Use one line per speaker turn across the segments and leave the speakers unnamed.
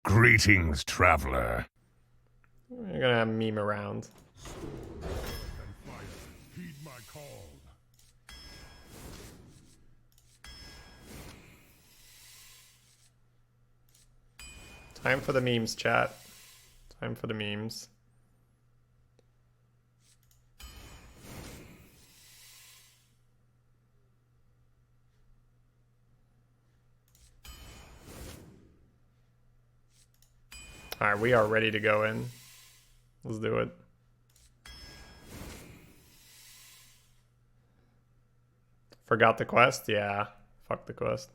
Greetings, traveler.
We're gonna have meme around.
Heed my call.
Time for the memes, chat. Time for the memes. Alright, we are ready to go in. Let's do it. Forgot the quest? Yeah. Fuck the quest.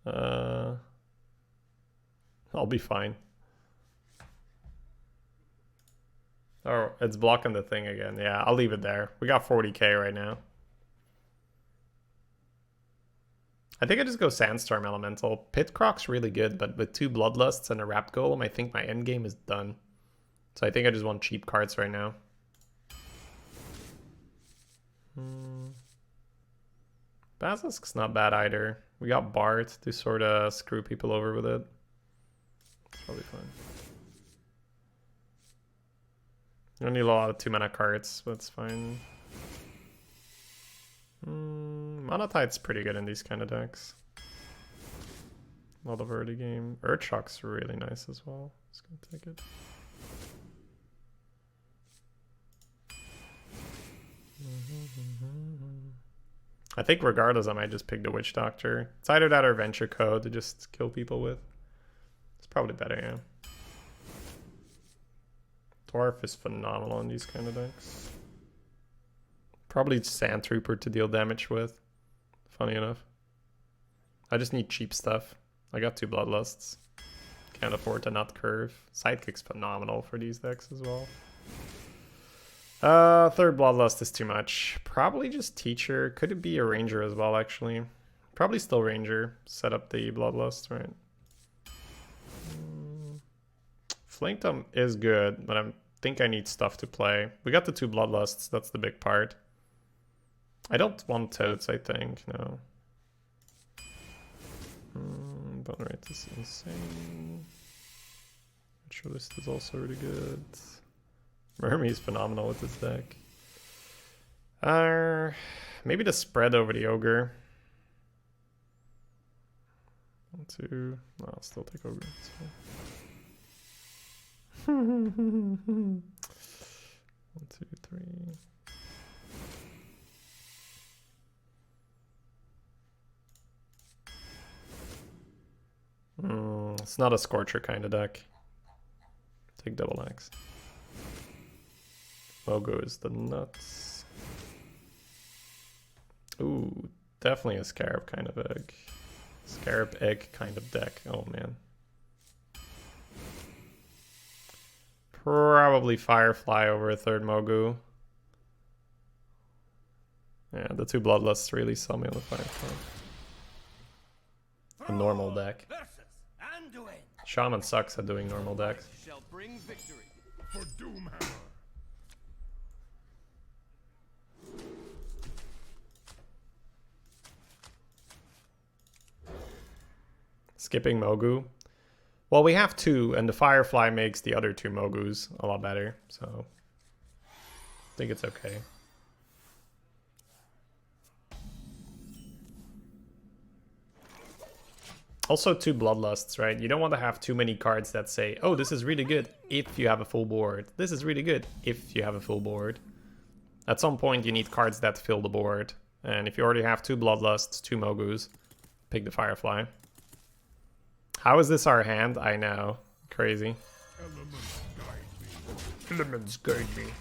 I'll be fine. Oh, it's blocking the thing again. Yeah, I'll leave it there. We got 40k right now. I think I just go Sandstorm Elemental. Pit Croc's really good, but with 2 Bloodlusts and a Wrapped Golem, I think my endgame is done. So I think I just want cheap cards right now. Basilisk's not bad either. We got Bard to sort of screw people over with it. It's probably fine. You don't need a lot of 2-mana cards, but it's fine. Monetide's pretty good in these kind of decks. A lot of early game. Earthshock's really nice as well. Just gonna take it. I think regardless, I might just pick the Witch Doctor. It's either that or Venture Code to just kill people with. It's probably better, yeah. Dwarf is phenomenal in these kind of decks. Probably Sand Trooper to deal damage with. Funny enough. I just need cheap stuff. I got 2 Bloodlusts. Can't afford to not curve. Sidekick's phenomenal for these decks as well. 3rd Bloodlust is too much. Probably just Teacher. Could it be a Ranger as well, actually? Probably still Ranger. Set up the Bloodlust, right? Flankdom is good, but I think I need stuff to play. We got the 2 Bloodlusts. That's the big part. I don't want Toads, I think. No. Bone rate is insane. Naturalist is also really good. Mermy's phenomenal with this deck. Maybe the spread over the Ogre. 1, 2. No, I'll still take Ogre. So. 1, 2, 3. It's not a Scorcher kind of deck. Take double axe. Mogo is the nuts. Ooh, definitely a Scarab kind of egg. Scarab egg kind of deck. Oh man. Probably Firefly over a 3rd Mogu. Yeah, the 2 Bloodlusts really sell me on the Firefly. A normal deck. Shaman sucks at doing normal decks.
For Doomhammer.
Skipping Mogu. Well, we have 2, and the Firefly makes the other 2 Mogus a lot better, so I think it's okay. Also 2 Bloodlusts, right? You don't want to have too many cards that say, oh, this is really good if you have a full board. This is really good if you have a full board. At some point, you need cards that fill the board. And if you already have 2 Bloodlusts, 2 Mogus, pick the Firefly. How is this our hand? I know. Crazy.
Elements guide me.
Elements guide me.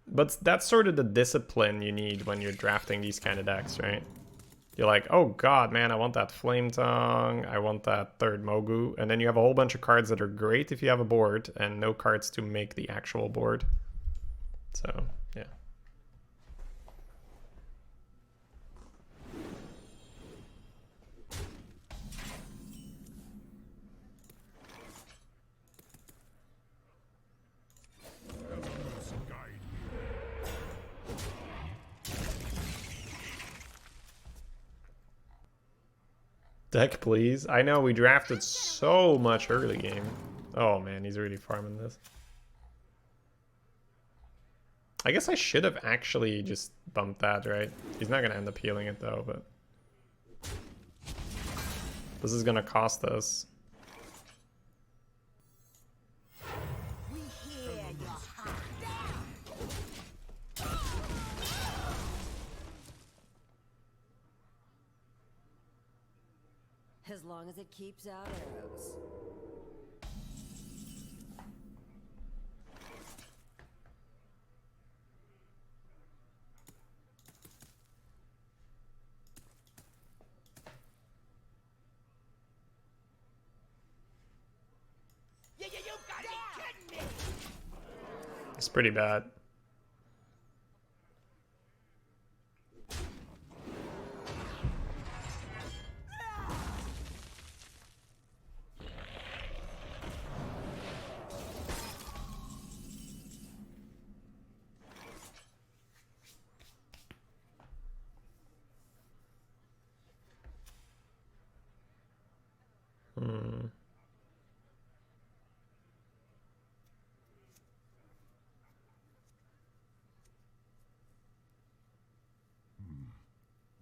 But that's sort of the discipline you need when you're drafting these kind of decks, right? You're like, oh god, man, I want that Flame Tongue, I want that 3rd Mogu, and then you have a whole bunch of cards that are great if you have a board, and no cards to make the actual board. So, yeah. Deck, please. I know we drafted so much early game. Oh man, he's really farming this. I guess I should have actually just bumped that, right? He's not gonna end up healing it though, but this is gonna cost us.
As long as it keeps out arrows.
You gotta be kidding me!
It's pretty bad.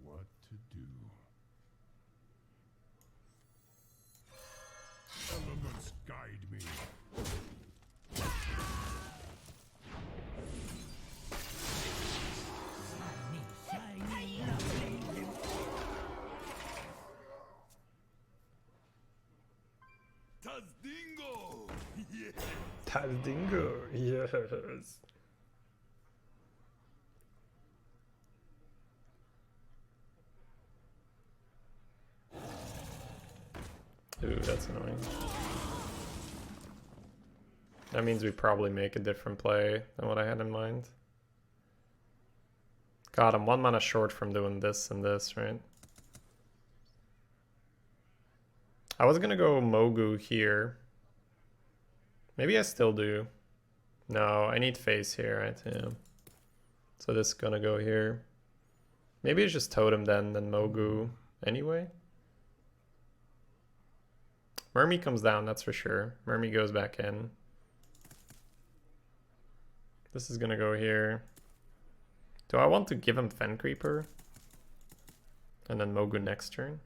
What to do? Elements guide me. Tazdingo! Yeah.
Tazdingo, yes. Ooh, that's annoying. That means we probably make a different play than what I had in mind. God, I'm 1 mana short from doing this and this, right? I was gonna go Mogu here. Maybe I still do. No, I need face here, right? Yeah. So this is gonna go here. Maybe it's just Totem then Mogu anyway. Mermy comes down, that's for sure. Mermy goes back in. This is gonna go here. Do I want to give him Fen Creeper? And then Mogu next turn?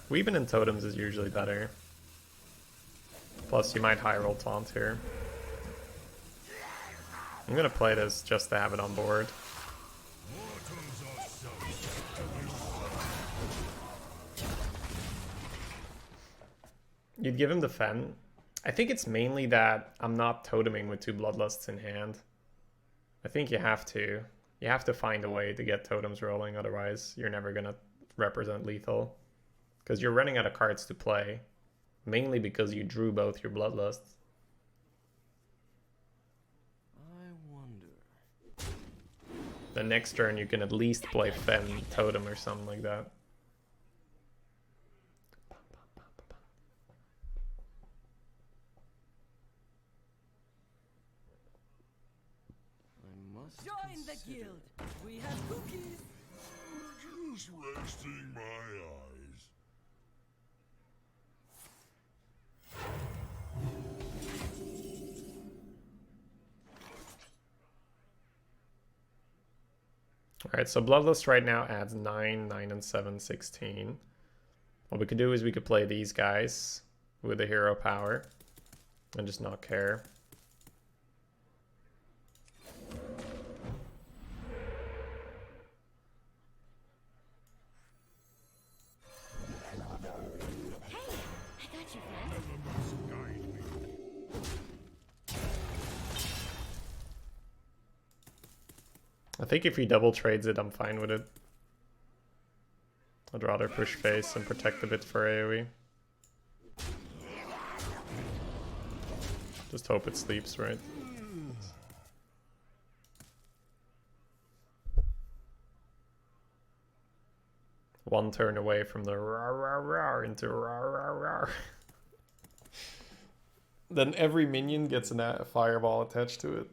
Weaving in totems is usually better. Plus you might high roll taunt here. I'm gonna play this just to have it on board. You'd give him the Fen. I think it's mainly that I'm not toteming with 2 Bloodlusts in hand. I think you have to. You have to find a way to get totems rolling, otherwise you're never gonna represent lethal. Because you're running out of cards to play. Mainly because you drew both your Bloodlusts.
I wonder.
The next turn you can at least play Fen Totem or something like that.
Join the guild. We have cookies.
Just resting my eyes.
Alright, so Bloodlust right now adds 9, 9 and 7, 16. What we could do is we could play these guys with the hero power and just not care. I think if he double trades it, I'm fine with it. I'd rather push face and protect a bit for AoE. Just hope it sleeps, right? One turn away from the rar rar rar into rar rar rar. Then every minion gets a fireball attached to it.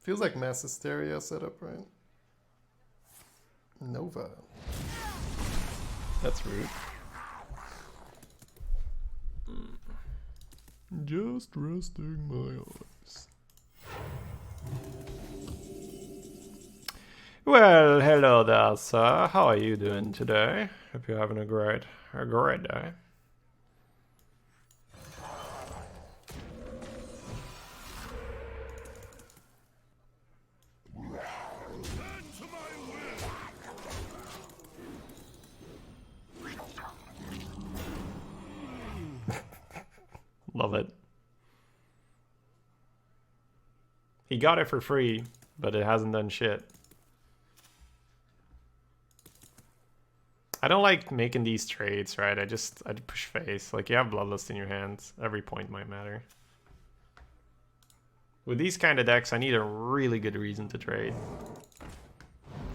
Feels like mass hysteria setup, right? Nova. That's rude. Just resting my eyes. Well, hello there, sir. How are you doing today? Hope you're having a great day. Love it. He got it for free, but it hasn't done shit. I don't like making these trades, right? I push face. Like, you have Bloodlust in your hands. Every point might matter. With these kind of decks, I need a really good reason to trade.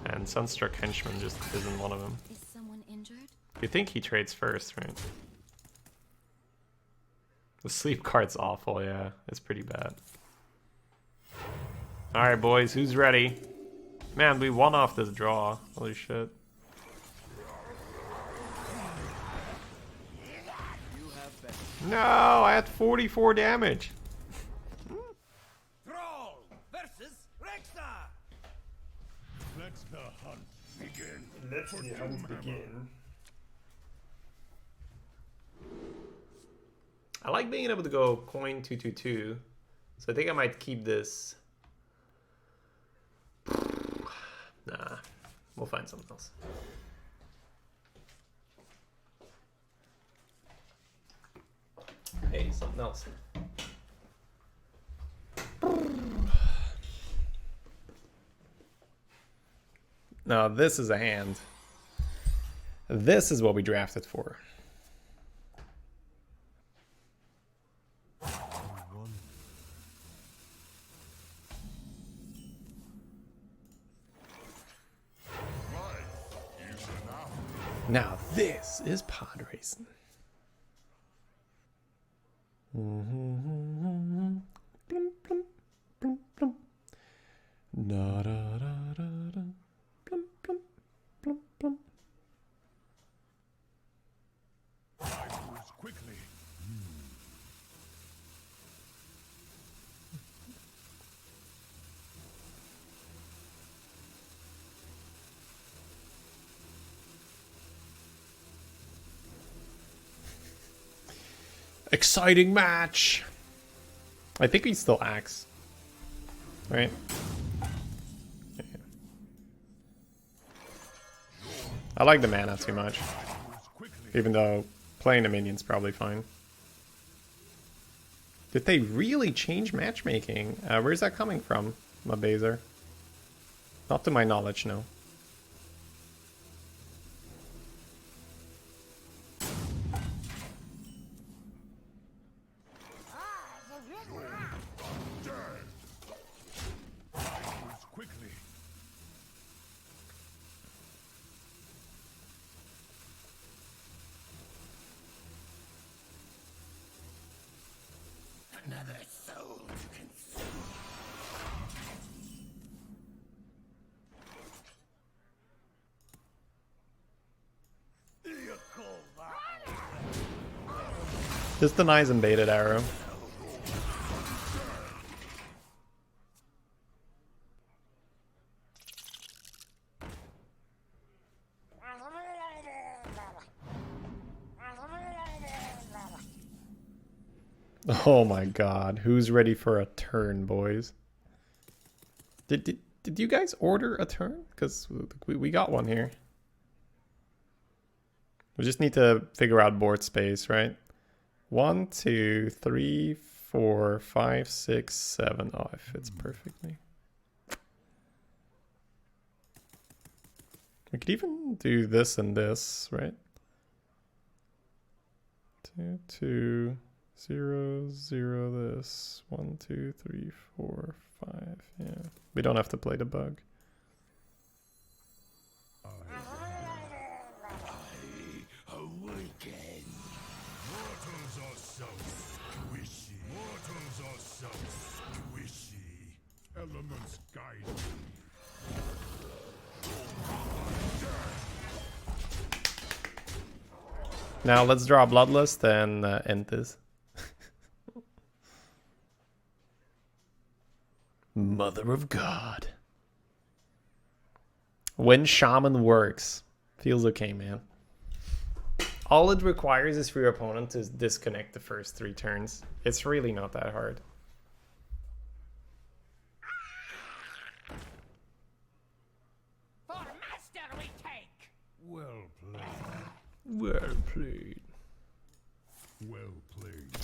And Sunstruck Henchman just isn't one of them.
Is someone injured?
You think he trades first, right? The sleep card's awful, yeah. It's pretty bad. Alright, boys, who's ready? Man, we won off this draw. Holy shit. No, I had 44 damage.
Thrall versus Rexar.
Let the hunt begin.
Let's the hunt begin. I like being able to go coin 222, so I think I might keep this. Nah, we'll find something else. Hey, something else. Now this is a hand. This is what we drafted for. Now this is pod racing. Plum, plum, plum, plum. Da, da, da, da, da. Plum, plum, plum, plum.
I moves quickly.
Exciting match. I think he still acts. Right? Yeah. I like the mana too much. Even though playing the minion's probably fine. Did they really change matchmaking? Where's that coming from, Mabazer? Not to my knowledge, no.
Another soul to consume. You call that?
Just denies and baited arrow. Oh my god, who's ready for a turn, boys? Did you guys order a turn? Because we got one here. We just need to figure out board space, right? 1, 2, 3, 4, 5, 6, 7. Oh, it fits perfectly. We could even do this and this, right? 2, 2, 0, 0, this. 1, 2, 3, 4, 5. Yeah. We don't have to play the bug.
Awaken. Mortals are so squishy. Mortals are so squishy. Elements guide me.
Now let's draw Bloodlust and end this. Mother of God. When Shaman works. Feels okay, man. All it requires is for your opponent to disconnect the first 3 turns. It's really not that hard.
For master we take.
Well played.
Well played.
Well played.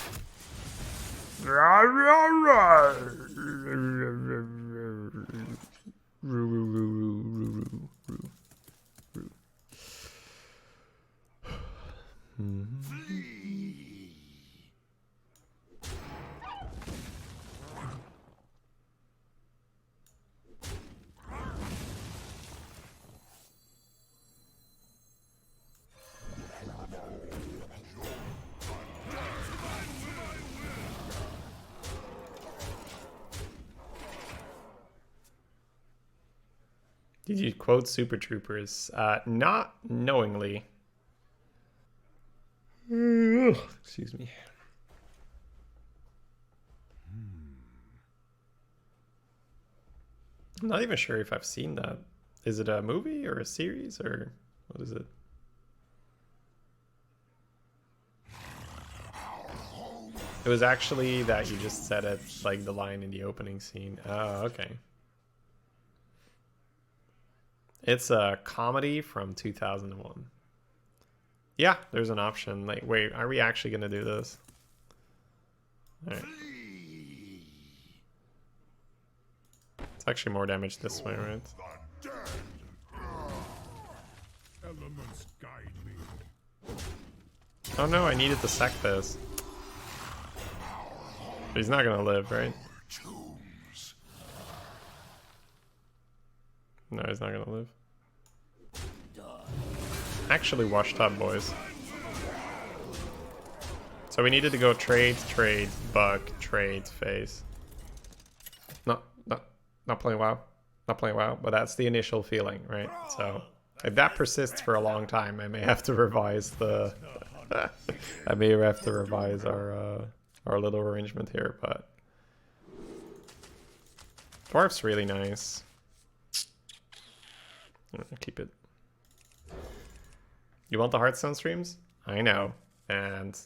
Did you quote Super Troopers? Not knowingly. Excuse me. I'm not even sure if I've seen that. Is it a movie or a series or what is it? It was actually that you just said it, like the line in the opening scene. Oh, okay. It's a comedy from 2001. Yeah, there's an option. Like, wait, are we actually going to do this? All right. It's actually more damage this way, right?
The dead. Elements guide me.
Oh no, I needed to sack this. But he's not going to live, right?
Tombs.
No, he's not going to live. Actually washed up, boys. So we needed to go trade, trade, bug, trade, phase. Not playing WoW. Not playing WoW, but that's the initial feeling, right? So if that persists for a long time, I may have to revise the... I may have to revise our little arrangement here, but... Dwarf's really nice. I'll keep it. You want the Hearthstone streams? I know. And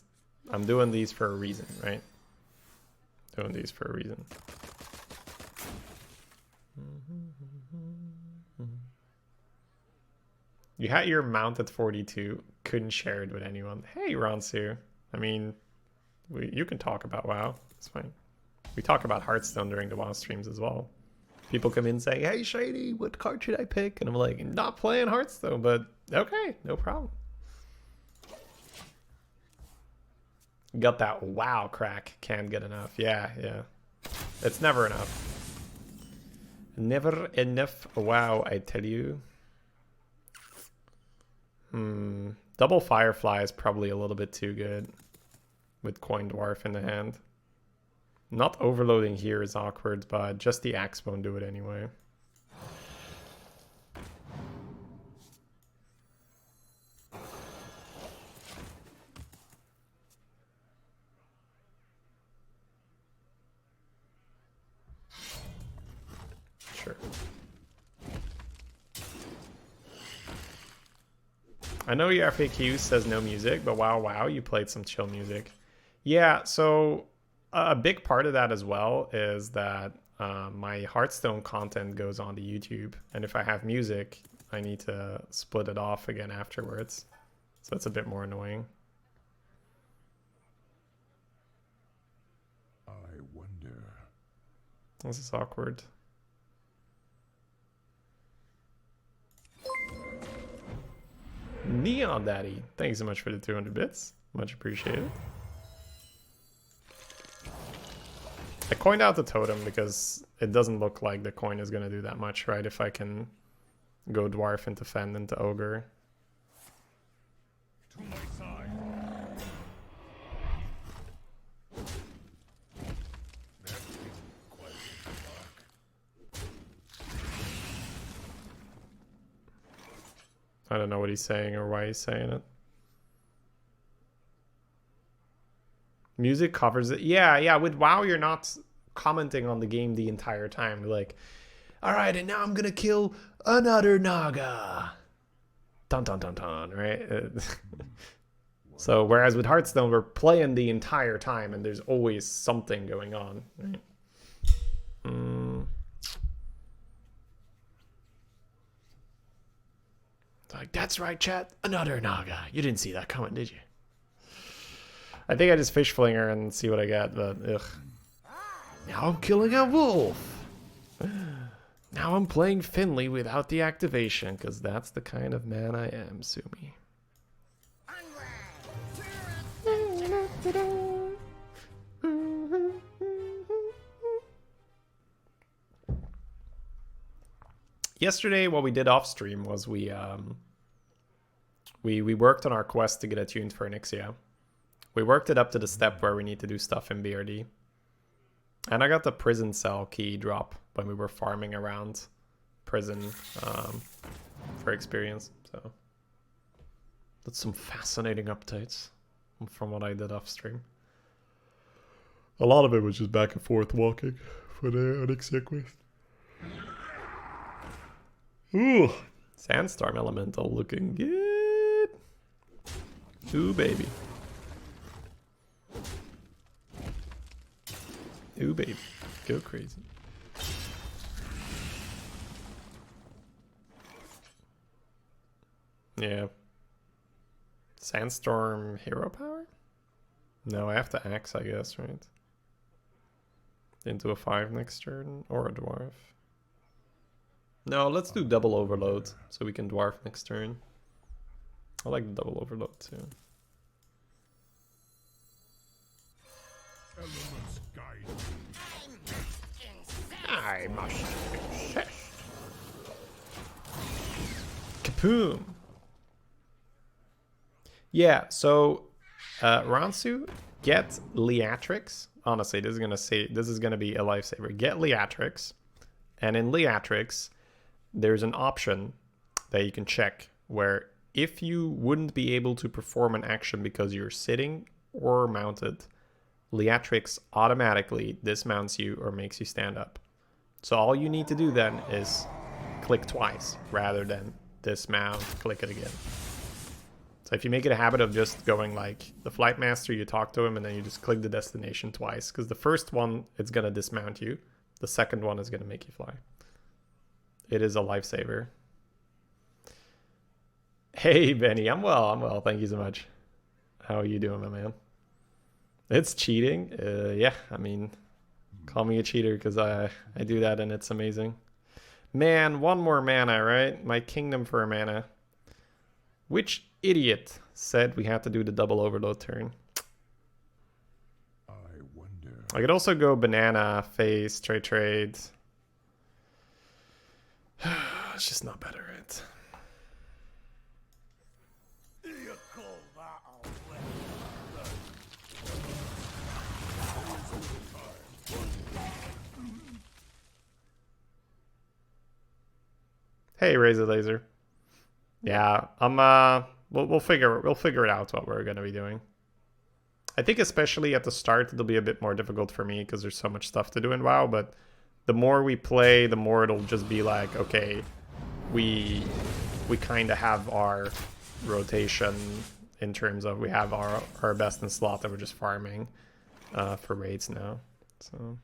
I'm doing these for a reason, right? Doing these for a reason. You had your mount at 42. Couldn't share it with anyone. Hey, Ronsu. I mean, you can talk about WoW. It's fine. We talk about Hearthstone during the WoW streams as well. People come in and say, hey, Shady, what card should I pick? And I'm like, not playing Hearthstone, but okay, no problem. Got that WoW crack. Can't get enough. Yeah. It's never enough. Never enough WoW, I tell you. Double Firefly is probably a little bit too good with Coin Dwarf in the hand. Not overloading here is awkward, but just the axe won't do it anyway. Sure. I know your FAQ says no music, but wow, you played some chill music. Yeah, so a big part of that as well is that my Hearthstone content goes on to YouTube, and if I have music, I need to split it off again afterwards. So it's a bit more annoying.
I wonder.
This is awkward. Neon Daddy, thanks so much for the 200 bits. Much appreciated. I coined out the totem because it doesn't look like the coin is going to do that much, right? If I can go Dwarf into Fend into Ogre.
To my side. That isn't quite in the dark.
I don't know what he's saying or why he's saying it. Music covers it. Yeah, yeah. With WoW, you're not commenting on the game the entire time. You're like, all right, and now I'm gonna kill another Naga. Dun dun dun dun, right? So whereas with Hearthstone, we're playing the entire time, and there's always something going on. Right? Like, that's right, chat. Another Naga. You didn't see that coming, did you? I think I just fish flinger and see what I get, but ugh. Now I'm killing a wolf. Now I'm playing Finley without the activation, because that's the kind of man I am, Sumi. Yesterday, what we did off stream was we worked on our quest to get attuned for Nyxia. We worked it up to the step where we need to do stuff in BRD. And I got the prison cell key drop when we were farming around prison for experience. So that's some fascinating updates from what I did off stream. A lot of it was just back and forth walking for the Nyxia quest. Ooh, Sandstorm Elemental looking good. Ooh, baby. Ooh, baby. Go crazy. Yeah. Sandstorm hero power? No, I have to axe, I guess, right? Into a 5 next turn, or a dwarf. No, let's do double overload, so we can dwarf next turn. I like the double overload, too.
Elements guide
I must insist. Kapoom! Yeah, so Ransu, get Leatrix. Honestly, this is gonna be a lifesaver. Get Leatrix, and in Leatrix, there's an option that you can check where if you wouldn't be able to perform an action because you're sitting or mounted, Leatrix automatically dismounts you or makes you stand up. So all you need to do then is click twice rather than dismount, click it again. So if you make it a habit of just going like the Flight Master, you talk to him and then you just click the destination twice, because the first one, it's going to dismount you. The second one is going to make you fly. It is a lifesaver. Hey, Benny. I'm well. Thank you so much. How are you doing, my man? It's cheating. Yeah, I mean, call me a cheater because I do that and it's amazing. Man, one more mana, right? My kingdom for a mana. Which idiot said we had to do the double overload turn?
I wonder.
I could also go banana, face, trade. It's just not better, right? Hey, Razor Laser. Yeah, we'll figure it out what we're gonna be doing. I think especially at the start it'll be a bit more difficult for me because there's so much stuff to do in WoW, but the more we play, the more it'll just be like, okay, we kind of have our rotation in terms of we have our best in slot that we're just farming for raids now. So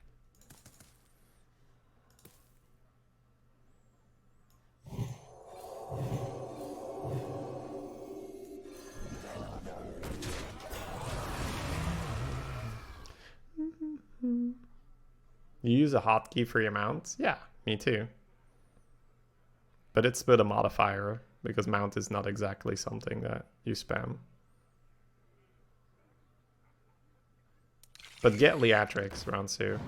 you use a hotkey for your mounts? Yeah, me too. But it's with a modifier, because mount is not exactly something that you spam. But get Leatrix, Ransu.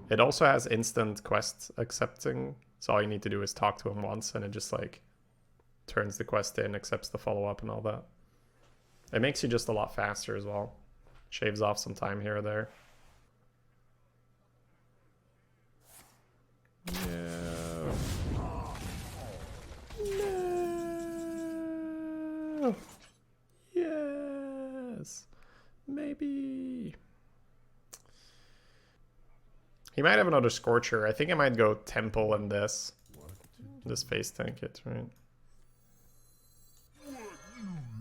It also has instant quest accepting, so all you need to do is talk to him once, and it just like turns the quest in, accepts the follow-up and all that. It makes you just a lot faster as well. Shaves off some time here or there. No. No. Yes. Maybe. He might have another Scorcher. I think I might go Temple and this. This face tank it, right?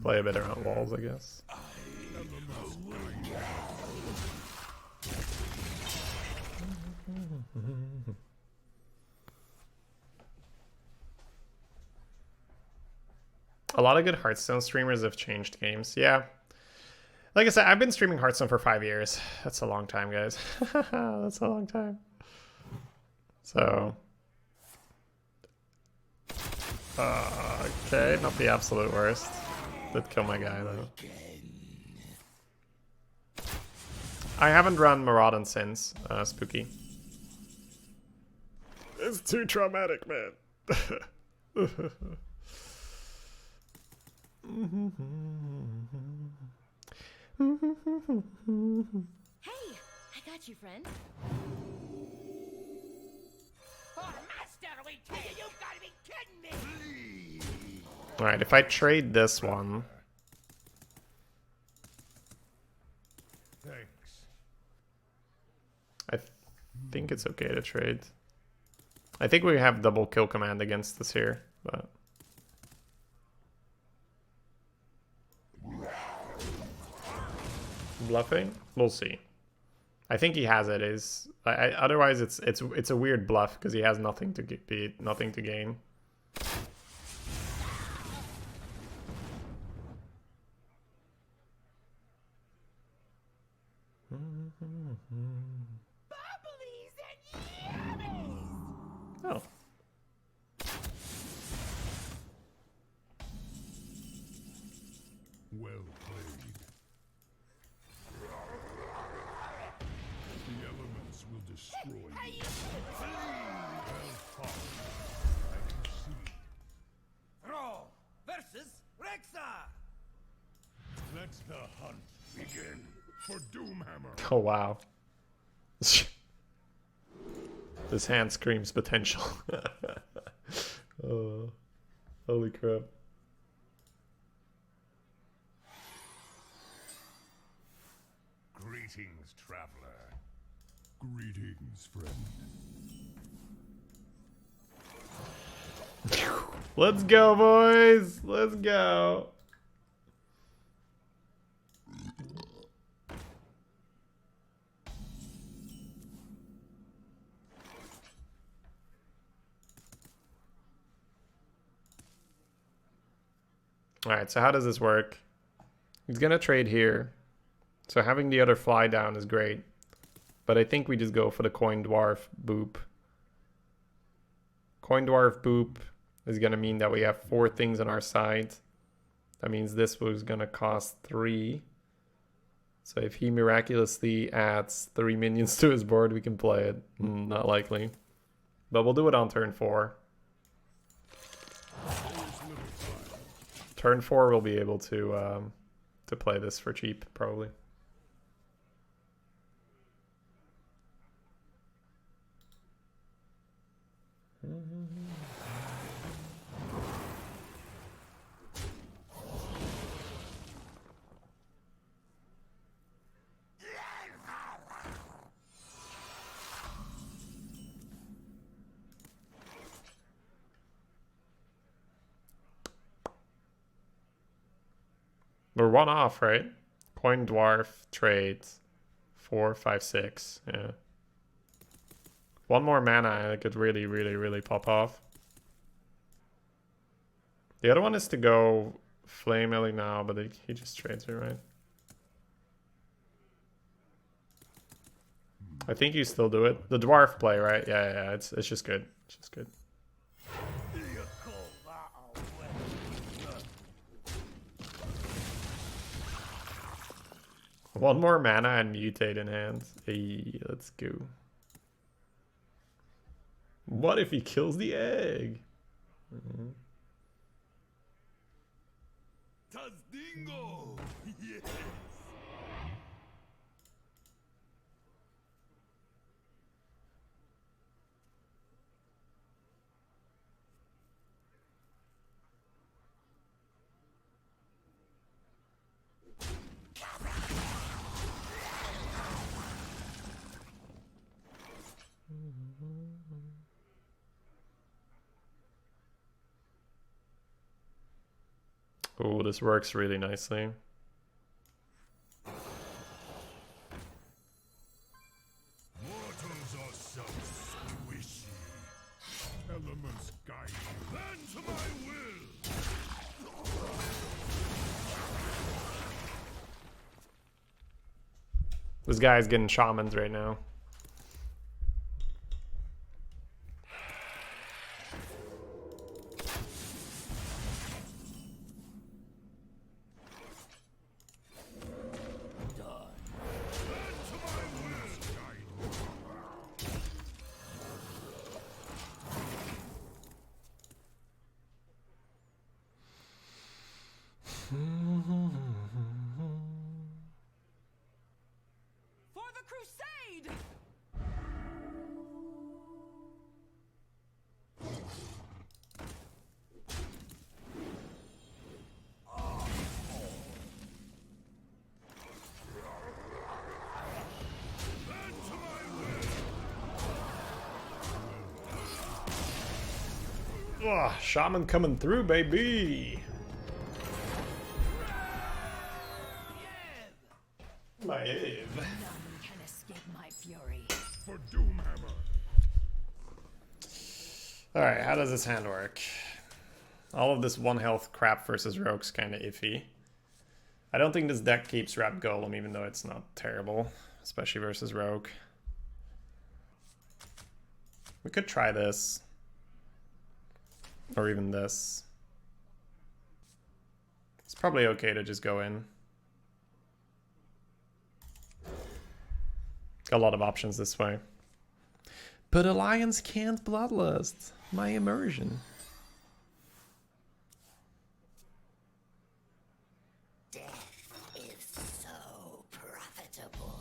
Play a bit around walls, I guess. A lot of good Hearthstone streamers have changed games. Yeah. Like I said, I've been streaming Hearthstone for 5 years. That's a long time, guys. That's a long time. So... okay, not the absolute worst. Did kill my guy, though. I haven't run Maraudon since, Spooky. It's too traumatic, man.
Hey, I got you, friend.
For master we take! You've got to be kidding me!
Alright, if I trade this one...
Thanks.
I think it's okay to trade. I think we have double kill command against this here, but... Bluffing? We'll see. I think he has it. Otherwise, it's a weird bluff because he has nothing to nothing to gain.
Bubblies and yummies!
Oh.
Well played. The elements will destroy you. Well fought. I can see.
Throw versus Rexa!
Let the hunt begin for Doomhammer.
Oh, wow. This hand screams potential. Oh, holy crap.
Greetings, traveler. Greetings, friend.
Let's go, boys. Let's go. Alright, so how does this work? He's gonna trade here. So having the other fly down is great. But I think we just go for the Coin Dwarf boop. Coin Dwarf boop is gonna mean that we have 4 things on our side. That means this was gonna cost 3. So if he miraculously adds 3 minions to his board, we can play it. Not likely. But we'll do it on turn 4. Turn 4 we'll be able to play this for cheap, probably. We're 1 off, right? Coin Dwarf, trades. 4, 5, 6. Yeah. 1 more mana and it could really, really, really pop off. The other one is to go Flame Ellie now, but he just trades it, right? I think you still do it. The Dwarf play, right? Yeah, it's just good. It's just good. One more mana and mutate in hand. Hey, let's go. What if he kills the egg?
Tazdingo! Yes!
Oh, this works really nicely.
Mortals are so squishy. Elements guide you. Bend to my will.
This guy's getting shamans right now.
For the crusade!
Ugh, shaman coming through, baby. My Eve.
None can escape my fury.
For Doomhammer.
Alright, how does this hand work? All of this 1 health crap versus rogue's kind of iffy. I don't think this deck keeps Rat Golem, even though it's not terrible, especially versus rogue. We could try this. Or even this. It's probably okay to just go in. Got a lot of options this way. But Alliance can't Bloodlust. My immersion.
Death is so profitable.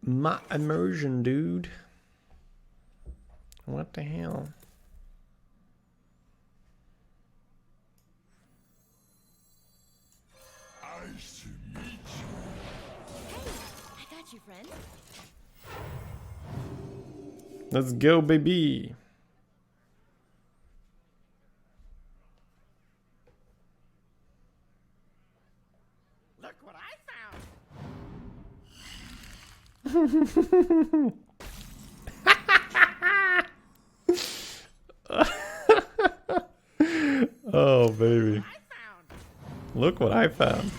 My immersion, dude. What the hell?
Nice to meet you.
I got you, friend.
Let's go, baby.
Look what I found!
Oh, baby.
I found!
Look what I found.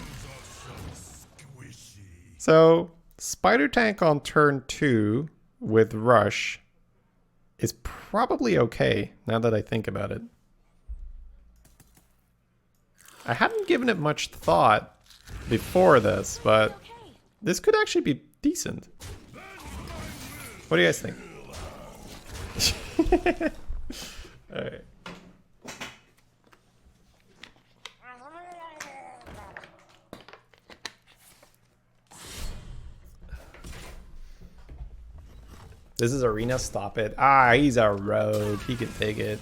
Squishy.
So, Spider Tank on turn 2 with Rush is probably okay, now that I think about it. I hadn't given it much thought before this, but
Okay.
this could actually be decent. What do you guys think? Alright. This is Arena, stop it. Ah, he's a rogue. He can take it.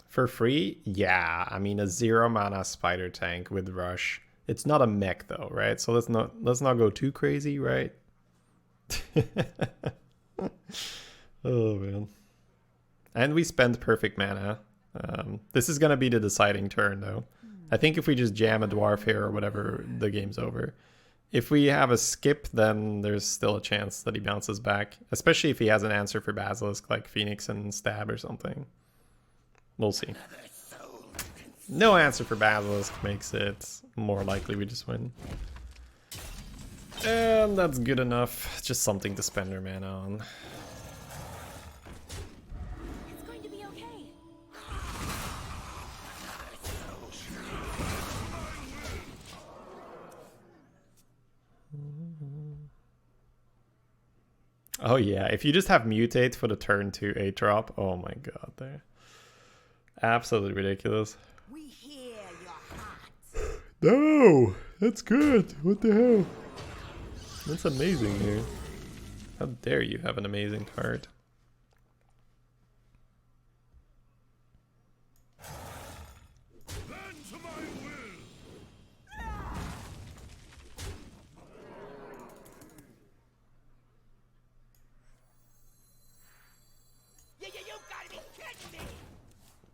For free? Yeah, I mean a 0 mana spider tank with rush. It's not a mech though, right? So let's not go too crazy, right? Oh man. And we spend perfect mana. This is gonna be the deciding turn though. I think if we just jam a dwarf here or whatever, the game's over. If we have a skip, then there's still a chance that he bounces back. Especially if he has an answer for Basilisk, like Phoenix and Stab or something. We'll see. No answer for Basilisk makes it more likely we just win. And that's good enough. Just something to spend our mana on.
It's going to be okay.
Oh yeah, if you just have mutate for the turn 2 8 drop, oh my god, they're absolutely ridiculous.
We hear your heart.
No, that's good. What the hell? That's amazing here. How dare you have an amazing card?
Bend to my will.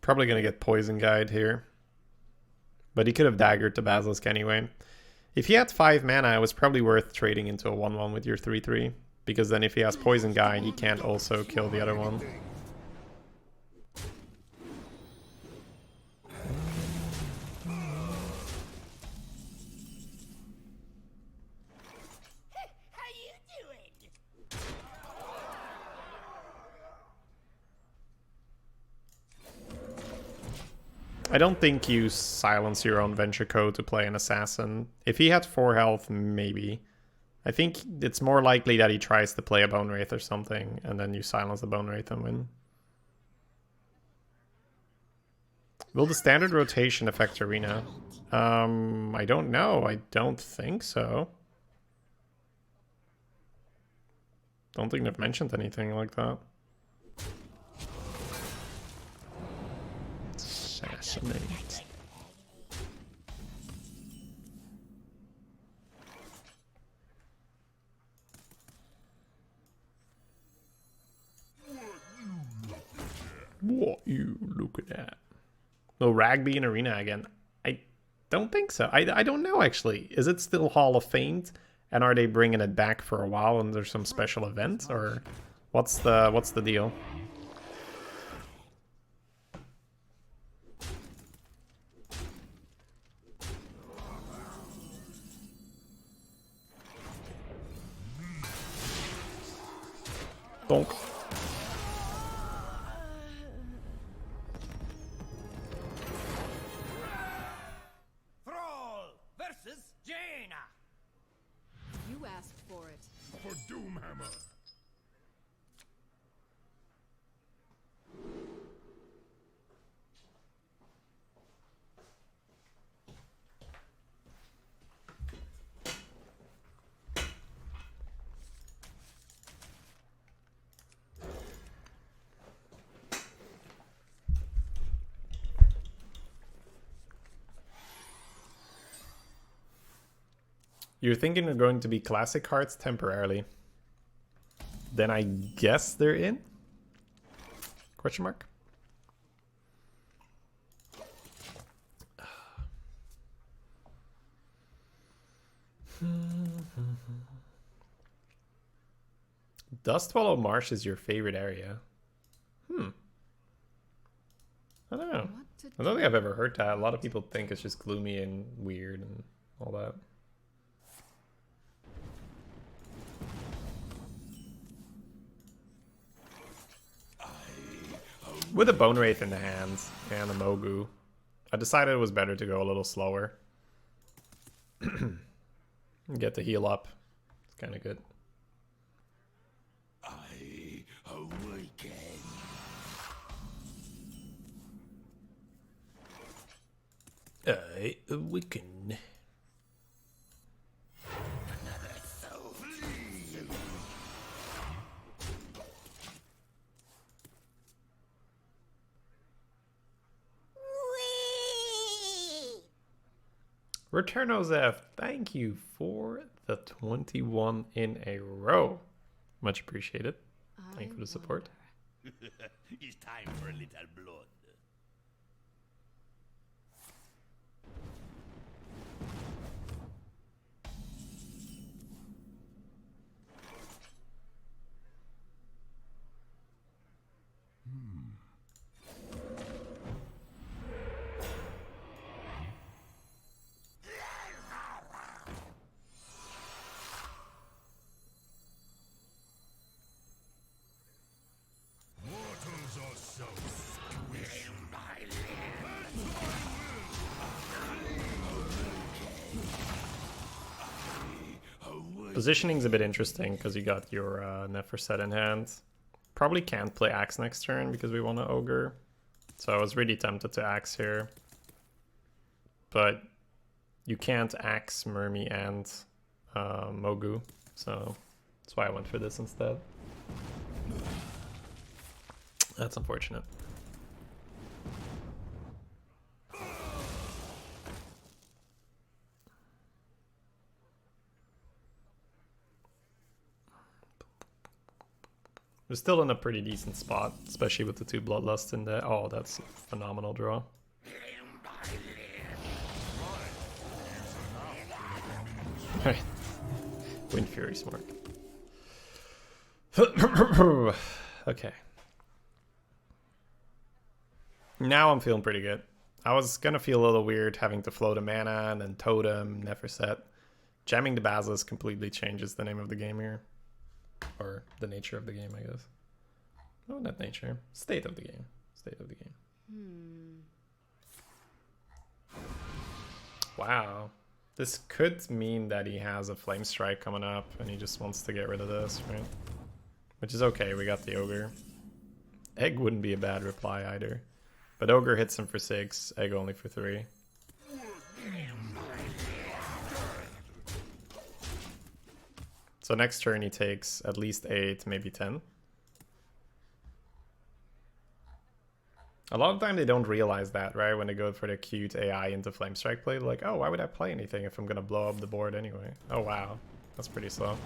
Probably gonna get Poison Guide here. But he could have daggered to Basilisk anyway. If he had 5 mana, it was probably worth trading into a 1-1 with your 3-3. Because then if he has Poison Guide, he can't also kill the other one.
How you doing?
I don't think you silence your own Venture Code to play an Assassin. If he had 4 health, maybe. I think it's more likely that he tries to play a Bone Wraith or something, and then you silence the Bone Wraith and win. Will the standard rotation affect Arena? I don't know. I don't think so. Don't think they've mentioned anything like that. Assassinate. What you looking at? Will Rag be in Arena again? I don't think so. I don't know actually. Is it still Hall of Famed? And are they bringing it back for a while and there's some special event, or what's the deal? Donk.
Thrall versus Jaina.
You asked for it.
For Doomhammer.
You're thinking they're going to be classic cards temporarily. Then I guess they're in? Question mark? Dustwallow Marsh is your favorite area. I don't know. I don't think I've ever heard that. A lot of people think it's just gloomy and weird and all that. With a Bone Wraith in the hands and a Mogu, I decided it was better to go a little slower. Get the heal up. It's kind of good.
I awaken.
I awaken. Return Ozef, thank you for the 21 in a row. Much appreciated. Thank you for the support.
It's time for a little blood. Mortals are so squishy.
Positioning's a bit interesting because you got your Neferset in hand. Probably can't play Axe next turn because we want to Ogre. So I was really tempted to Axe here. But you can't Axe Mermy and Mogu. So that's why I went for this instead. That's unfortunate. We're still in a pretty decent spot, especially with the 2 Bloodlusts in there. Oh, that's a phenomenal draw. Right. Wind Fury Smart. Okay. Now I'm feeling pretty good. I was gonna feel a little weird having to float a mana and then totem, never set. Jamming the Basilisk completely changes the name of the game here. Or the nature of the game, I guess. No, not nature. State of the game. State of the game. Wow. This could mean that he has a Flame Strike coming up and he just wants to get rid of this, right? Which is okay, we got the Ogre. Egg wouldn't be a bad reply either. But Ogre hits him for 6, Egg only for 3. So next turn he takes at least 8, maybe 10. A lot of the time they don't realize that, right? When they go for the cute AI into Flame Strike play, like, oh, why would I play anything if I'm gonna blow up the board anyway? Oh wow, that's pretty slow.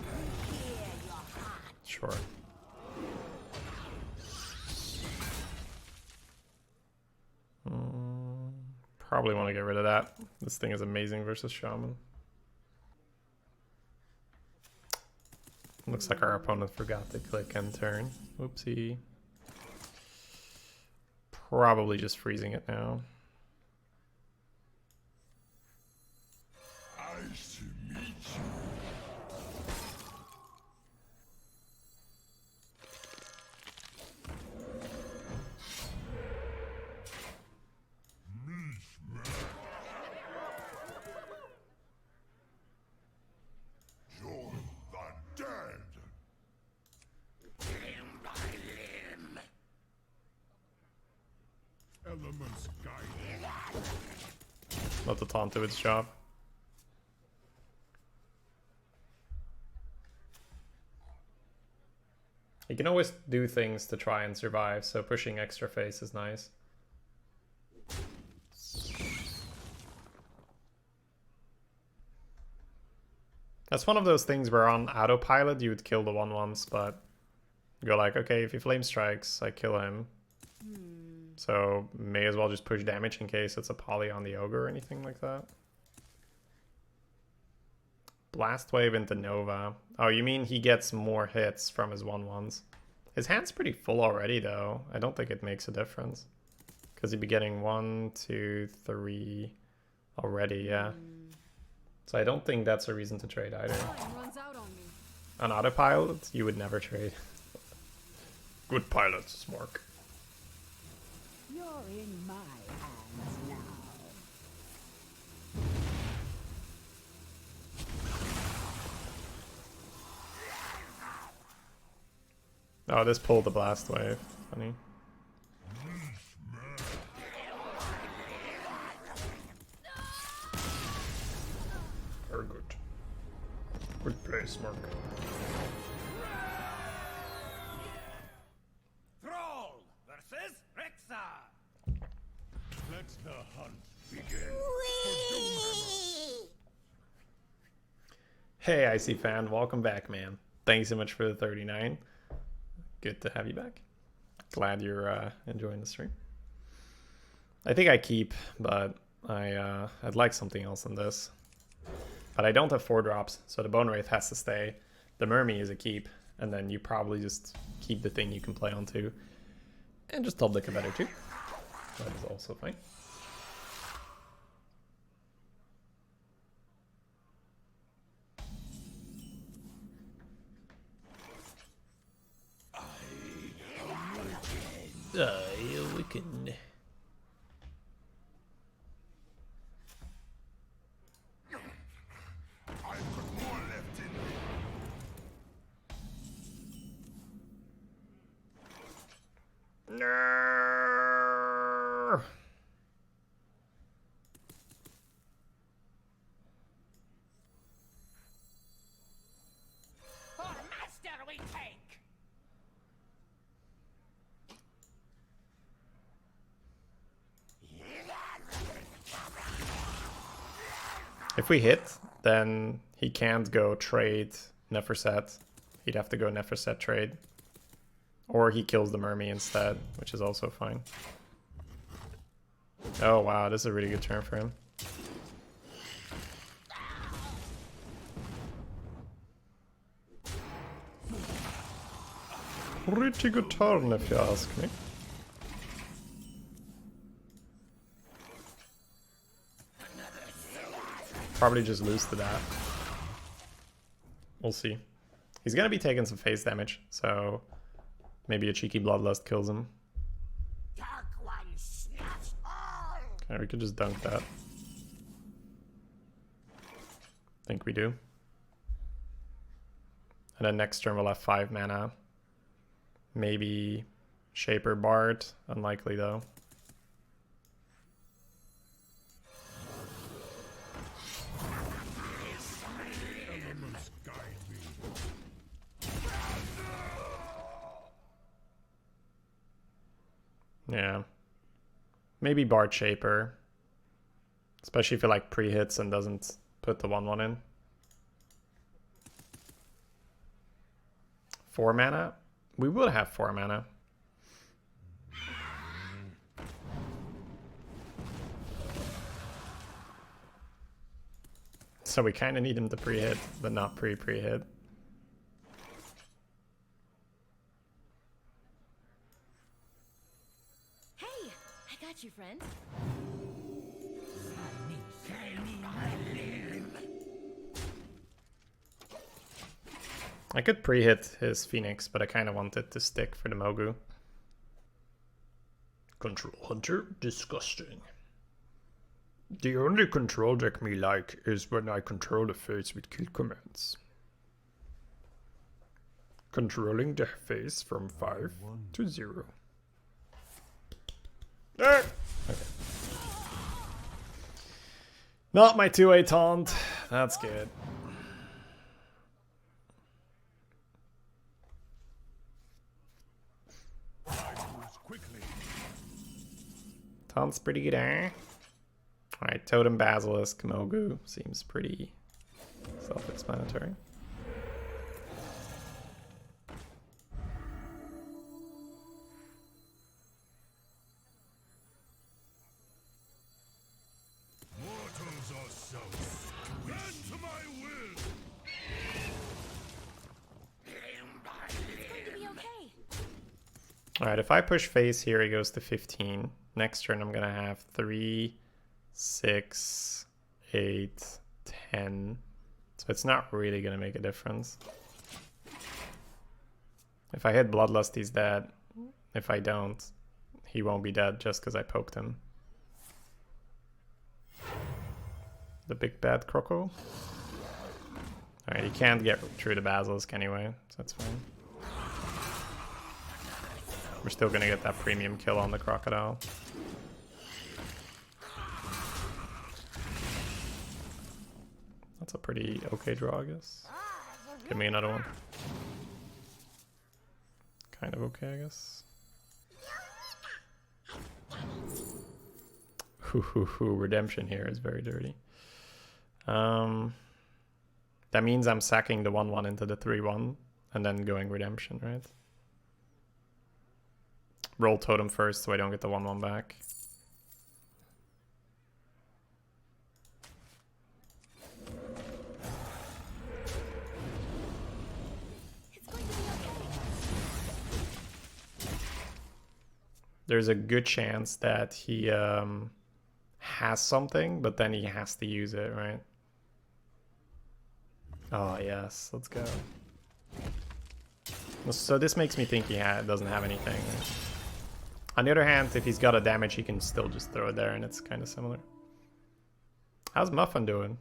Sure. Probably want to get rid of that. This thing is amazing versus Shaman. Looks like our opponent forgot to click end turn. Whoopsie. Probably just freezing it now.
Nice to meet you. Join the dead. Elements guide.
Let the taunt do its job. You can always do things to try and survive, so pushing extra face is nice. That's one of those things where on autopilot you would kill the 1/1s, but you go like, okay, if he flame strikes, I kill him. So may as well just push damage in case it's a poly on the Ogre or anything like that. Blast Wave into Nova. Oh, you mean he gets more hits from his 1/1s. His hand's pretty full already though. I don't think it makes a difference. Because he'd be getting 1, 2, 3 already, yeah. So I don't think that's a reason to trade either.
Runs out on me.
On autopilot, you would never trade. Good pilots, Smark.
You're in my hands now.
Oh, this pulled the Blast Wave. Funny. Very good. Good play, Smark.
Thrall versus Rexa.
Let the hunt begin.
Hey, IC fan, welcome back, man. Thanks so much for the 39. Good to have you back. Glad you're enjoying the stream. I think I keep, but I'd like something else than this. But I don't have 4 drops, so the Bone Wraith has to stay. The Mermy is a keep, and then you probably just keep the thing you can play on too. And just double deck a better too. That is also fine. Awakened.
I've got more left in me.
No.
For master we take.
If we hit, then he can't go trade Neferset. He'd have to go Neferset trade. Or he kills the Mermy instead, which is also fine. Oh wow, this is a really good turn for him. Pretty good turn if you ask me. Probably just lose to that. We'll see. He's gonna be taking some face damage, so maybe a cheeky Bloodlust kills him.
Dark One snuffs all.
Okay, we could just dunk that. Think we do. And then next turn we'll have 5 mana. Maybe Shaper Bard. Unlikely though.
Elements guide me.
Yeah. Maybe Bard Shaper. Especially if it like pre-hits and doesn't put the 1/1 in. 4 mana? We would have 4 mana. So we kind of need him to pre-hit, but not pre-hit.
Hey, I got you, friend.
I could pre-hit his Phoenix, but I kind of wanted to stick for the Mogu. Control Hunter, disgusting. The only control deck me like is when I control the face with kill commands. Controlling the face from 5 to 0. Okay. Not my 2-way taunt. That's good.
Quickly.
Taunt's pretty good, eh? Alright, Totem, Basilisk, Mogu. Seems pretty self-explanatory.
Mortals are so bend to my will.
It's going to be okay.
Alright, if I push face here, he goes to 15. Next turn, I'm gonna have 3, 6, 8, 10. So it's not really gonna make a difference. If I hit Bloodlust, he's dead. If I don't, he won't be dead just because I poked him. The big bad Croco. Alright, he can't get through the Basilisk anyway, so that's fine. We're still gonna get that premium kill on the Crocodile. That's a pretty okay draw, I guess. Give me another one. Kind of okay, I guess. Redemption here is very dirty. That means I'm sacking the 1/1 into the 3/1 and then going redemption, right? Roll Totem first so I don't get the 1/1 back.
It's going to be okay.
There's a good chance that he has something, but then he has to use it, right? Oh, yes. Let's go. So this makes me think he doesn't have anything. On the other hand, if he's got a damage, he can still just throw it there, and it's kind of similar. How's Muffin doing?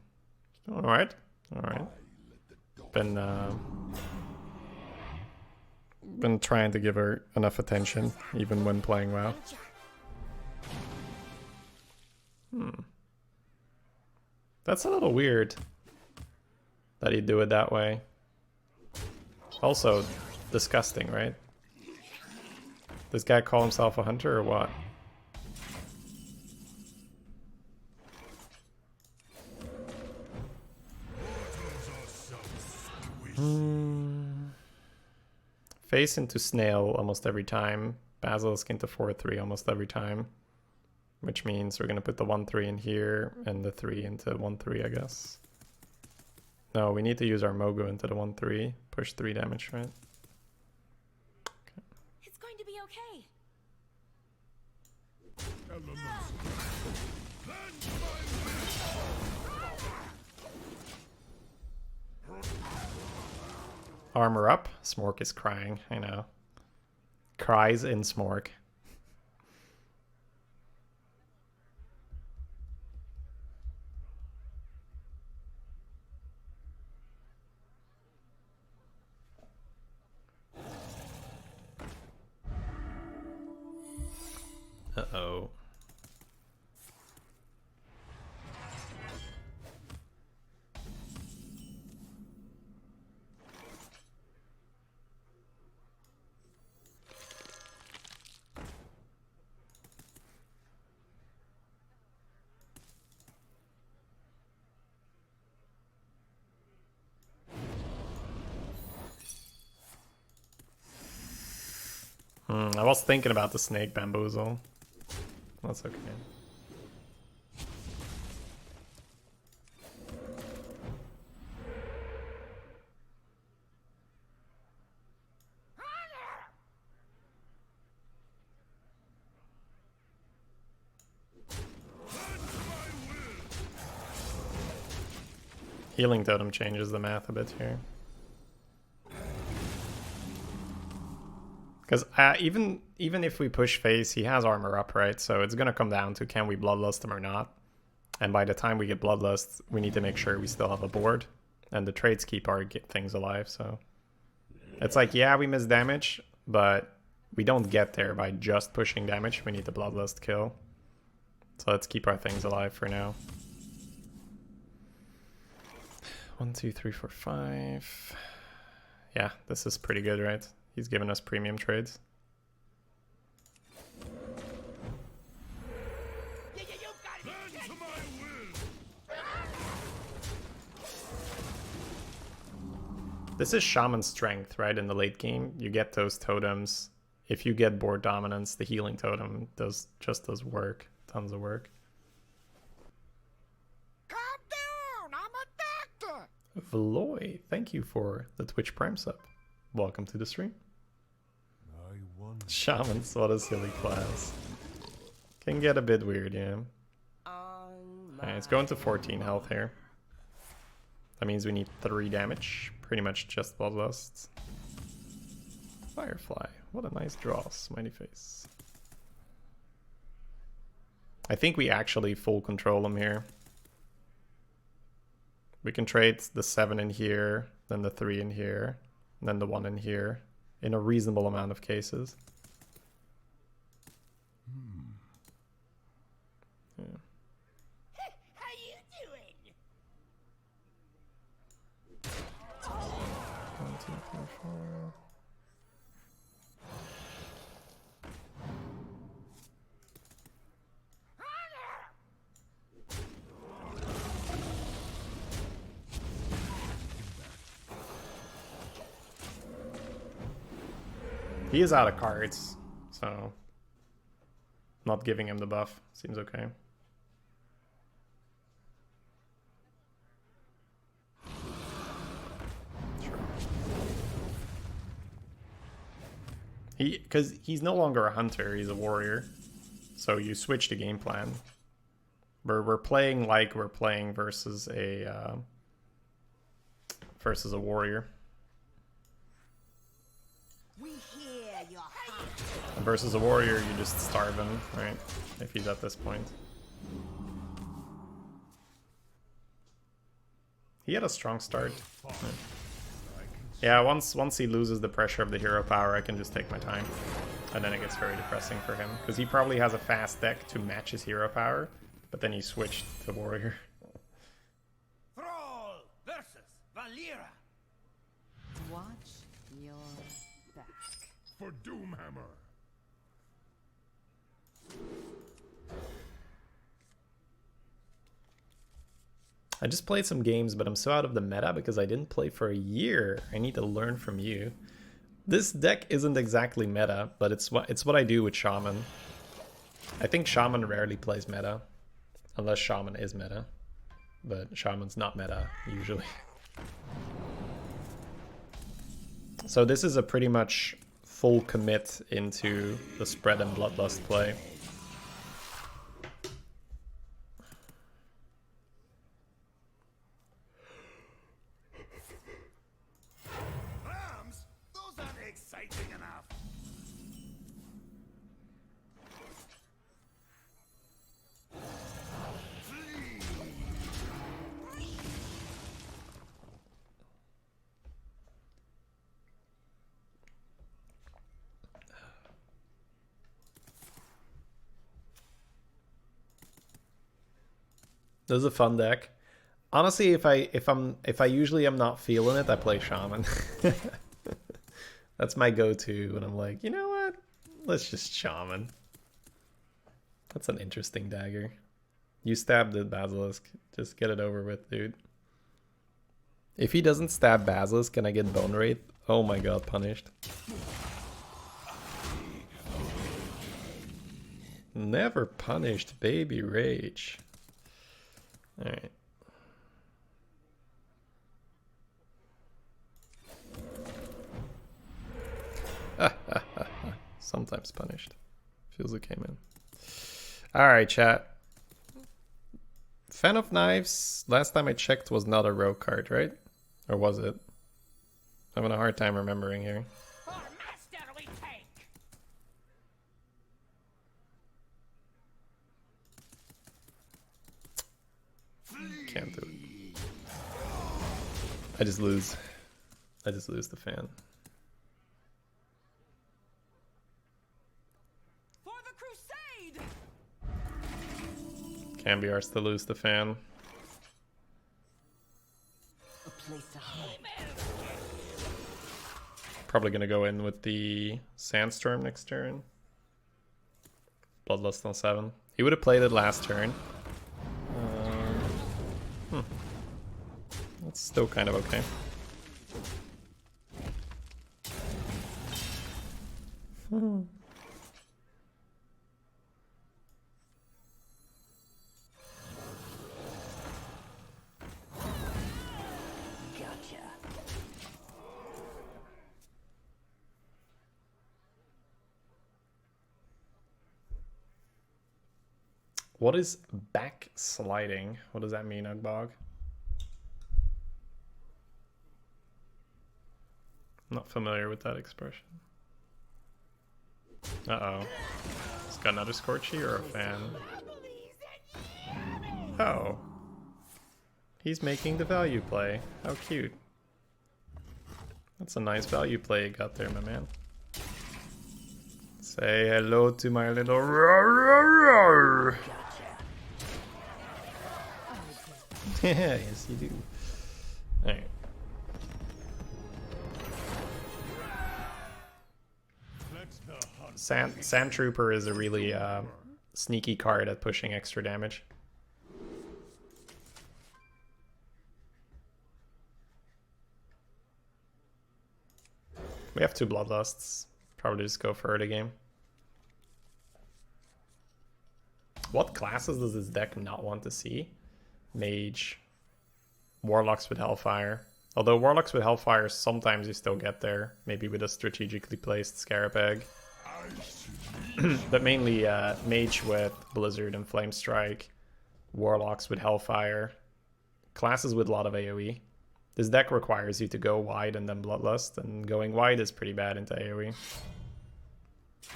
Alright. Alright. Been trying to give her enough attention, even when playing WoW. That's a little weird that he'd do it that way. Also, disgusting, right? This guy call himself a hunter or what? Face into Snail almost every time. Basilisk into 4-3 almost every time. Which means we're going to put the 1-3 in here and the 3 into 1-3, I guess. No, we need to use our Mogu into the 1-3. Push 3 damage, right? Okay.
It's going to be okay.
Elements. Bend my will.
Armor up. Smork is crying, I know. Cries in Smork. Uh-oh. I was thinking about the snake bamboozle. That's okay. Healing totem changes the math a bit here. Because even if we push face, he has armor up, right? So it's going to come down to can we bloodlust him or not. And by the time we get bloodlust, we need to make sure we still have a board. And the trades keep our things alive, so... It's like, yeah, we miss damage, but we don't get there by just pushing damage. We need the bloodlust kill. So let's keep our things alive for now. 1, 2, 3, 4, 5. Yeah, this is pretty good, right? He's given us premium trades.
Bend to my will.
This is Shaman strength, right? In the late game, you get those totems. If you get board dominance, the healing totem does work. Tons of work.
Calm down, I'm a doctor.
Valoy, thank you for the Twitch Prime sub. Welcome to the stream.
I wonder.
Shamans, what a silly class. Can get a bit weird, yeah. Alright, it's going to 14 health here. That means we need 3 damage. Pretty much just bloodlusts. Firefly, what a nice draw, smiley face. I think we actually full control him here. We can trade the 7 in here, then the 3 in here, and then the 1 in here, in a reasonable amount of cases. Yeah.
How you doing?
1, 2, 3, 4. He is out of cards, so not giving him the buff seems okay. Sure. Because he's no longer a hunter, he's a warrior. So you switch the game plan. We're playing like we're playing versus a warrior.
We hear your heart.
And versus a warrior, you just starve him, right? If he's at this point. He had a strong start. Yeah, once he loses the pressure of the hero power, I can just take my time. And then it gets very depressing for him. Because he probably has a fast deck to match his hero power, but then he switched to warrior.
Thrall versus Valera.
Watch your back.
For Doomhammer.
I just played some games, but I'm so out of the meta because I didn't play for a year. I need to learn from you. This deck isn't exactly meta, but it's what I do with Shaman. I think Shaman rarely plays meta, unless Shaman is meta, but Shaman's not meta usually. So this is a pretty much full commit into the spread and bloodlust play.
Lambs? Those aren't exciting enough.
This is a fun deck. Honestly, if I usually am not feeling it, I play Shaman. That's my go-to when I'm like, you know what? Let's just Shaman. That's an interesting dagger. You stabbed it, Basilisk. Just get it over with, dude. If he doesn't stab Basilisk, can I get Bone Wraith? Oh my god, punished. Never punished, baby rage. Alright. Sometimes punished. Feels okay, man. Alright, chat. Fan of Knives, last time I checked, was not a rogue card, right? Or was it? I'm having a hard time remembering here.
For master we take.
Can't do it. I just lose. I just lose the fan.
For the crusade.
Can be ours to lose the fan.
A place to hide.
Probably gonna go in with the Sandstorm next turn. Bloodlust on 7. He would have played it last turn. That's still kind of okay.
Gotcha.
What is backsliding? What does that mean, Ugbog? Not familiar with that expression. Uh-oh. It's got another Scorchy or a fan? Oh. He's making the value play. How cute. That's a nice value play you got there, my man. Say hello to my little roar. Yes, you do. Alright. Sand Trooper is a really sneaky card at pushing extra damage. We have 2 Bloodlusts. Probably just go for early game. What classes does this deck not want to see? Mage. Warlocks with Hellfire. Although Warlocks with Hellfire, sometimes you still get there. Maybe with a strategically placed Scarab Egg. But mainly Mage with Blizzard and Flame Strike. Warlocks with Hellfire. Classes with a lot of AoE. This deck requires you to go wide and then Bloodlust, and going wide is pretty bad into AoE.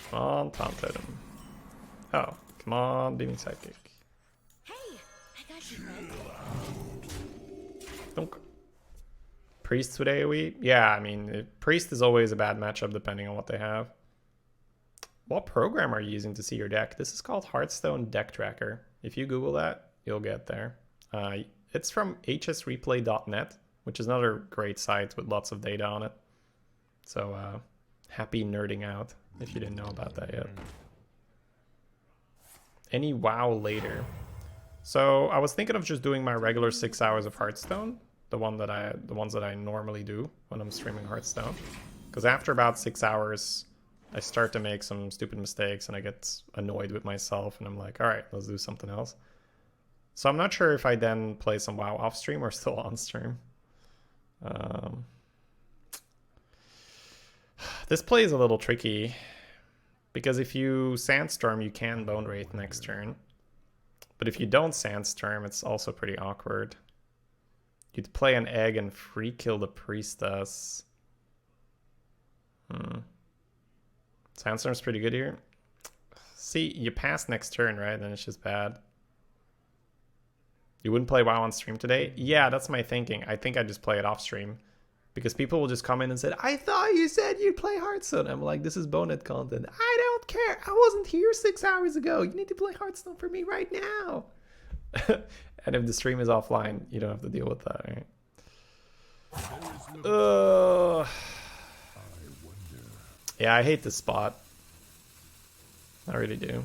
Come on, Taunt Totem. Oh, come on, Beaming Sidekick.
Hey, I got you, friend.
Dunk. Priests with AoE? Yeah, I mean, Priest is always a bad matchup depending on what they have. What program are you using to see your deck? This is called Hearthstone Deck Tracker. If you Google that, you'll get there. It's from hsreplay.net, which is another great site with lots of data on it. So happy nerding out if you didn't know about that yet. Any WoW later? So I was thinking of just doing my regular 6 hours of Hearthstone, the ones that I normally do when I'm streaming Hearthstone. Because after about 6 hours, I start to make some stupid mistakes and I get annoyed with myself and I'm like, all right, let's do something else. So I'm not sure if I then play some WoW off stream or still on stream. This play is a little tricky because if you Sandstorm, you can Bone Wraith next turn. But if you don't Sandstorm, it's also pretty awkward. You'd play an egg and free kill the priestess. Sandstorm's pretty good here. See, you pass next turn, right? Then it's just bad. You wouldn't play WoW on stream today? Yeah, that's my thinking. I think I just play it off stream. Because people will just come in and say, I thought you said you'd play Hearthstone. I'm like, this is bonnet content. I don't care. I wasn't here 6 hours ago. You need to play Hearthstone for me right now. And if the stream is offline, you don't have to deal with that, right? Yeah, I hate this spot. I really do.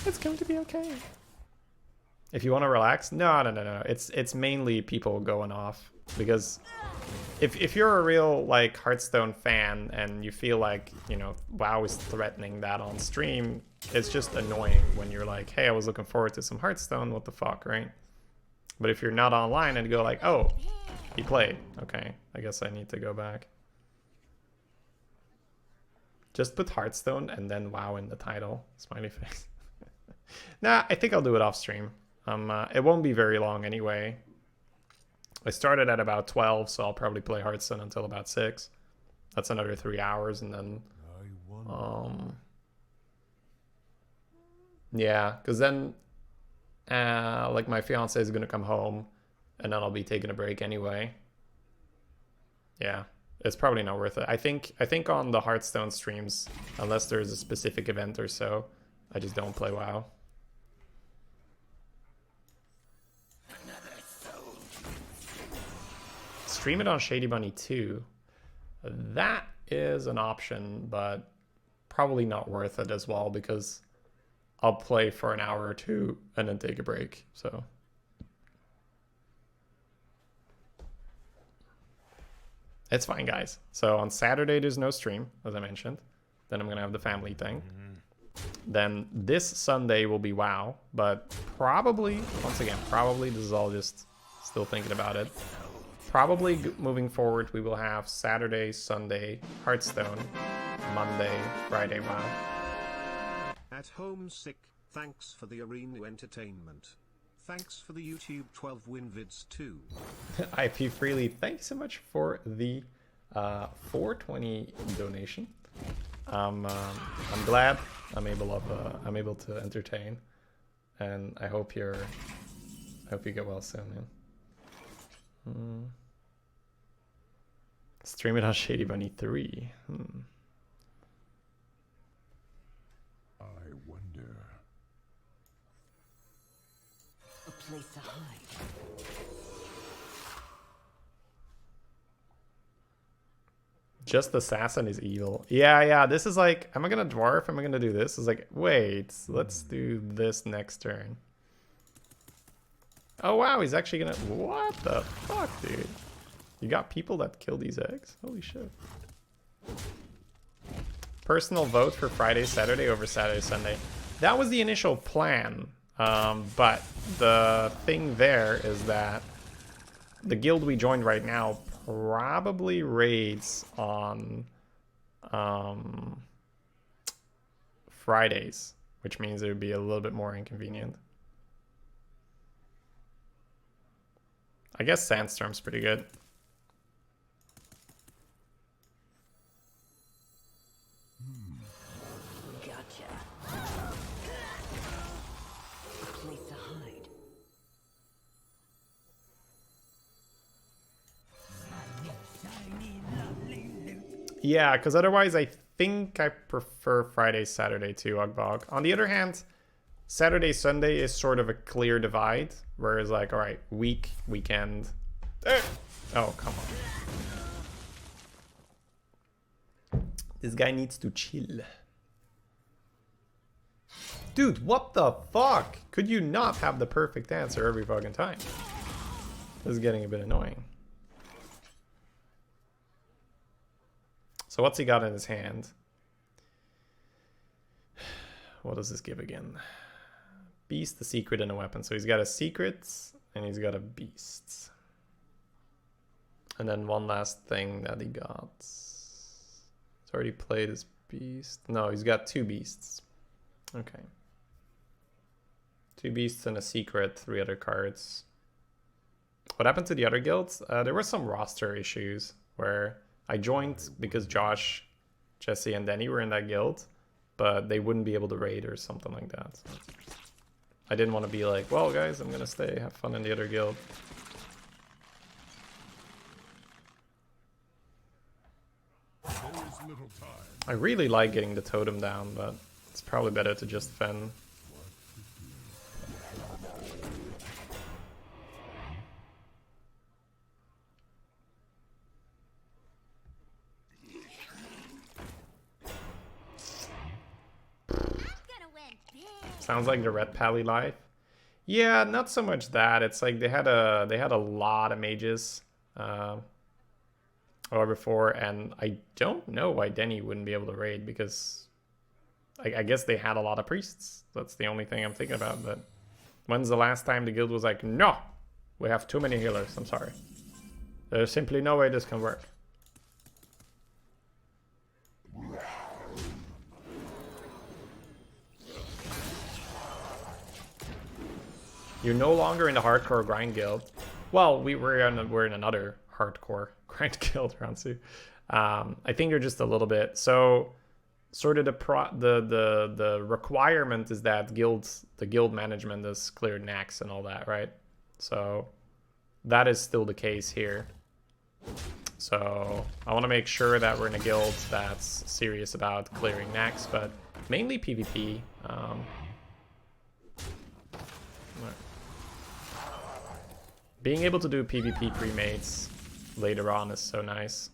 It's going to be okay. If you want to relax, no. It's mainly people going off because if you're a real like Hearthstone fan and you feel like, you know, WoW is threatening that on stream, it's just annoying when you're like, hey, I was looking forward to some Hearthstone, what the fuck, right? But if you're not online and you go like, oh, he played, okay, I guess I need to go back. Just put Hearthstone and then WoW in the title, smiley face. Nah, I think I'll do it off stream. It won't be very long anyway. I started at about 12, so I'll probably play Hearthstone until about 6. That's another 3 hours, and then yeah, because then like my fiance is gonna come home and then I'll be taking a break anyway. Yeah, it's probably not worth it. I think on the Hearthstone streams, unless there's a specific event or so, I just don't play WoW. Stream it on Shadybunny too. That is an option, but probably not worth it as well because I'll play for an hour or two and then take a break. So it's fine, guys. So on Saturday there's no stream, as I mentioned. Then I'm gonna have the family thing. Then this Sunday will be WoW, but probably, once again, probably this is all just still thinking about it. Probably moving forward, we will have Saturday, Sunday, Hearthstone, Monday, Friday, WoW.
At home sick, thanks for the arena entertainment. Thanks for the YouTube 12 win vids too.
IP Freely, thank you so much for the 420 donation. I'm glad I'm able to entertain, and I hope you get well soon, man. Stream it on Shadybunny 3.
I wonder.
A place to hide.
Just assassin is evil. Yeah. This is like, am I gonna dwarf? Am I gonna do this? It's like, wait, let's do this next turn. Oh wow, he's actually gonna. What the fuck, dude? You got people that kill these eggs? Holy shit. Personal vote for Friday, Saturday over Saturday, Sunday. That was the initial plan. But the thing there is that the guild we joined right now probably raids on Fridays, which means it would be a little bit more inconvenient. I guess Sandstorm's pretty good.
Gotcha. A place to hide.
Yeah, because otherwise I think I prefer Friday, Saturday to Ugbog. On the other hand, Saturday, Sunday is sort of a clear divide, whereas like, all right, weekend. Oh, come on. This guy needs to chill. Dude, what the fuck? Could you not have the perfect answer every fucking time? This is getting a bit annoying. So what's he got in his hand? What does this give again? Beast, the secret, and a weapon. So he's got a secret and he's got a beast. And then one last thing that he got. He's already played his beast. No, he's got 2 beasts. Okay. 2 beasts and a secret, 3 other cards. What happened to the other guilds? There were some roster issues where I joined because Josh, Jesse, and Danny were in that guild, but they wouldn't be able to raid or something like that. So I didn't want to be like, well, guys, I'm gonna stay, have fun in the other guild. I really like getting the totem down, but it's probably better to just fen. Sounds like the Red Pally life. Yeah, not so much that. It's like they had a lot of mages before, and I don't know why Denny wouldn't be able to raid, because I guess they had a lot of priests. That's the only thing I'm thinking about. But when's the last time the guild was like, no, we have too many healers, I'm sorry. There's simply no way this can work. You're no longer in the hardcore grind guild. Well, we're in another hardcore grind guild, Ransu. I think you're just a little bit. So, sort of the requirement is that the guild management is cleared Nax and all that, right? So that is still the case here. So I want to make sure that we're in a guild that's serious about clearing Nax, but mainly PvP. Being able to do PvP pre-mates later on is so nice.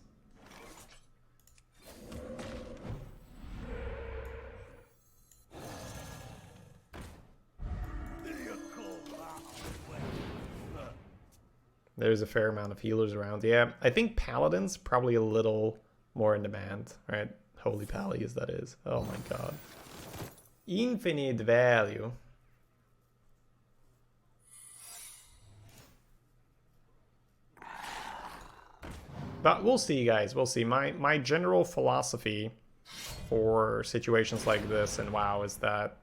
There's a fair amount of healers around. Yeah, I think Paladin's probably a little more in demand, right? Holy Pallies, that is. Oh my god. Infinite value. But we'll see, guys. We'll see. My general philosophy for situations like this and WoW is that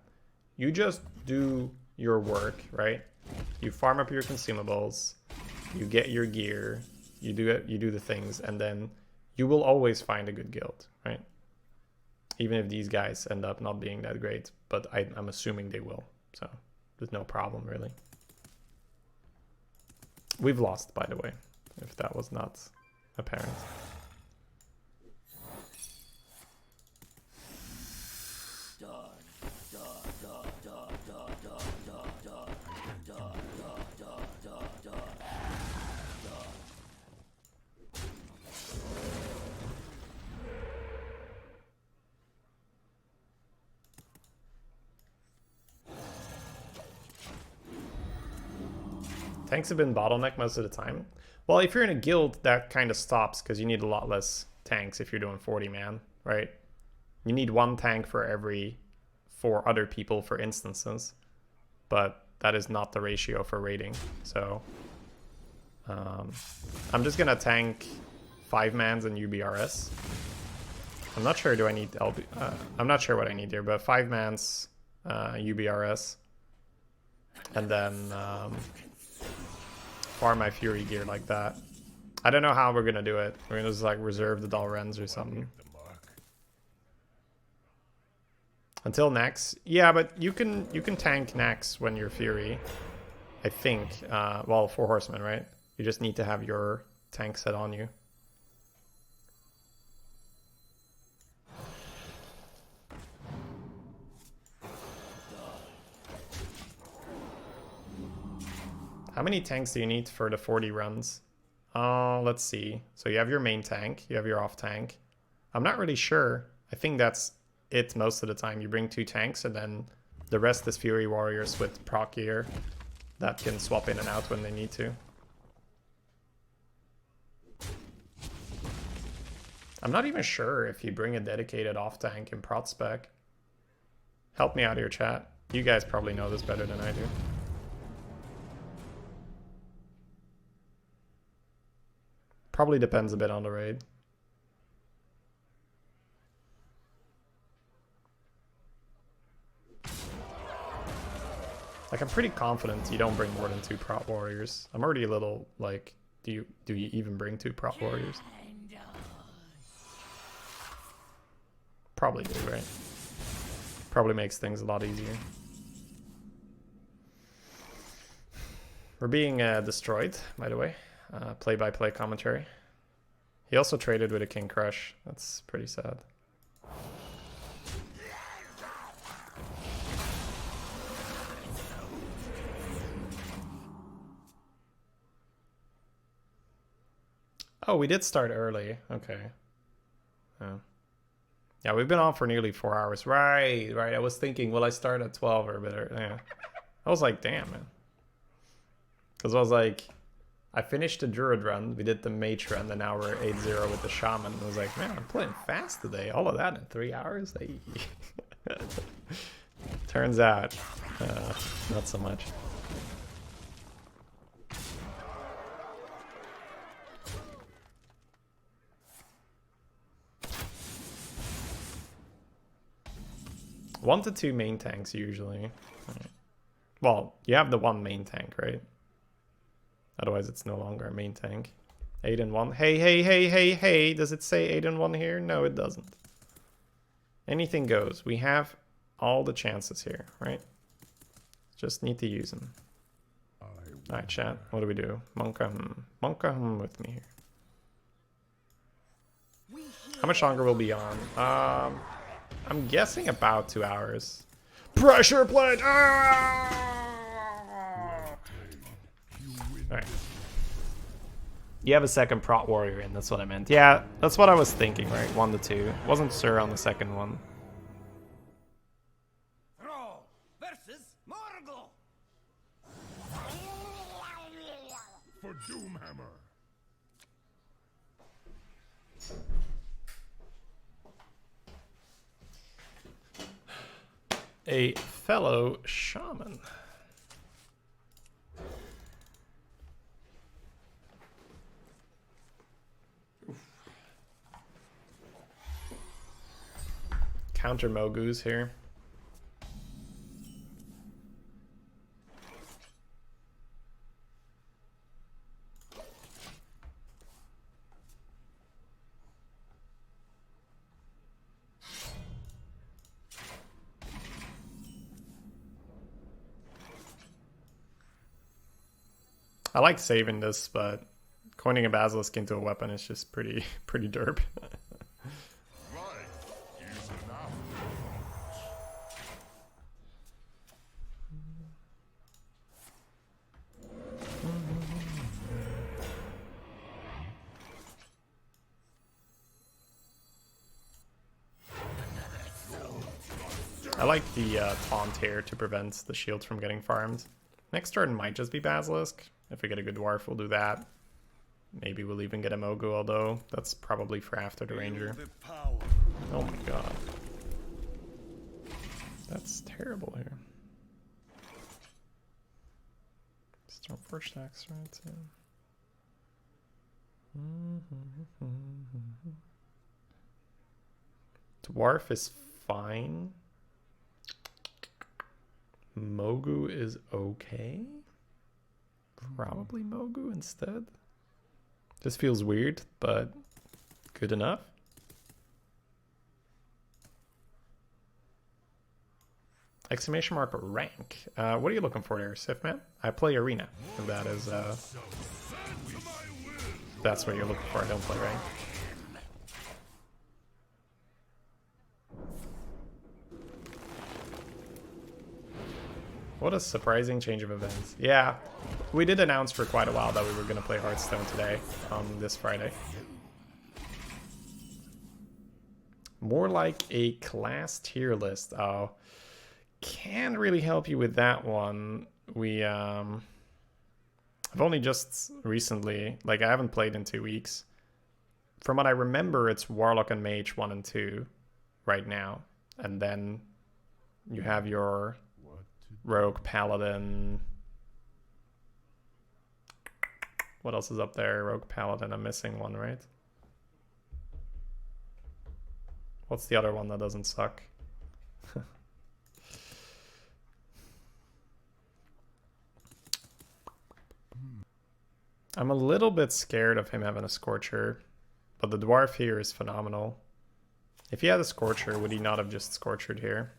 you just do your work, right? You farm up your consumables, you get your gear, you do the things, and then you will always find a good guild, right? Even if these guys end up not being that great, but I'm assuming they will. So there's no problem, really. We've lost, by the way, if that was not apparent. Tanks have been bottlenecked most of the time. Well, if you're in a guild, that kind of stops because you need a lot less tanks if you're doing 40-man, right? You need 1 tank for every 4 other people for instances, but that is not the ratio for raiding. So I'm just gonna tank 5-mans and UBRS. I'm not sure. Do I need LB? I'm not sure what I need here, but 5-mans UBRS, and then farm my Fury gear like that. I don't know how we're gonna do it. We're gonna just like reserve the Dalrens or something. Until Nax. Yeah, but you can tank Nax when you're Fury. I think. Well, 4 horsemen, right? You just need to have your tank set on you. How many tanks do you need for the 40 runs? Let's see. So you have your main tank, you have your off tank. I'm not really sure. I think that's it most of the time. You bring 2 tanks and then the rest is Fury Warriors with proc gear that can swap in and out when they need to. I'm not even sure if you bring a dedicated off tank in prot spec. Help me out here, chat. You guys probably know this better than I do. Probably depends a bit on the raid. Like, I'm pretty confident you don't bring more than 2 prot warriors. I'm already a little like, do you even bring 2 prot warriors? Probably do, right? Probably makes things a lot easier. We're being destroyed, by the way. Play-by-play commentary. He also traded with a King Crush. That's pretty sad. Oh, we did start early. Okay. Oh. Yeah, we've been on for nearly 4 hours. Right. I was thinking, will I start at 12 or a bit early? Yeah. I was like, damn, man. Because I was like, I finished the Druid run, we did the Mage run, and now we're 8-0 with the Shaman. I was like, man, I'm playing fast today. All of that in 3 hours? Hey. Turns out, not so much. One to 2 main tanks usually. Right. Well, you have the 1 main tank, right? Otherwise, it's no longer a main tank. 8 and 1. Hey. Does it say 8 and 1 here? No, it doesn't. Anything goes. We have all the chances here, right? Just need to use them. Alright, chat. What do we do? Monka with me here. How much longer will be on? I'm guessing about 2 hours. Pressure plate! Alright. You have a second prot warrior in, that's what I meant. Yeah, that's what I was thinking, right? 1 to 2. Wasn't sure on the second one.
Throw versus Morgul.
For Doomhammer.
A fellow shaman. Counter Mogu's here. I like saving this, but coining a basilisk into a weapon is just pretty derp. I like the taunt here to prevent the shield from getting farmed. Next turn might just be Basilisk. If we get a good Dwarf, we'll do that. Maybe we'll even get a Mogu, although that's probably for after the Ranger. Oh my god. That's terrible here. Stormforge stacks, right? Yeah. Dwarf is fine. Mogu is okay. Probably Mogu instead. Just feels weird, but good enough. Exclamation mark rank. What are you looking for there, Sifman? I play Arena. And that is that's what you're looking for. I don't play rank. What a surprising change of events. Yeah, we did announce for quite a while that we were going to play Hearthstone today, this Friday. More like a class tier list. Oh, can't really help you with that one. I've only just recently, like I haven't played in 2 weeks. from what I remember, it's Warlock and Mage 1 and 2 right now. And then you have your Rogue, Paladin. What else is up there? Rogue, Paladin. I'm missing one, right? What's the other one that doesn't suck? I'm a little bit scared of him having a Scorcher, but the Dwarf here is phenomenal. If he had a Scorcher, would he not have just Scorchered here?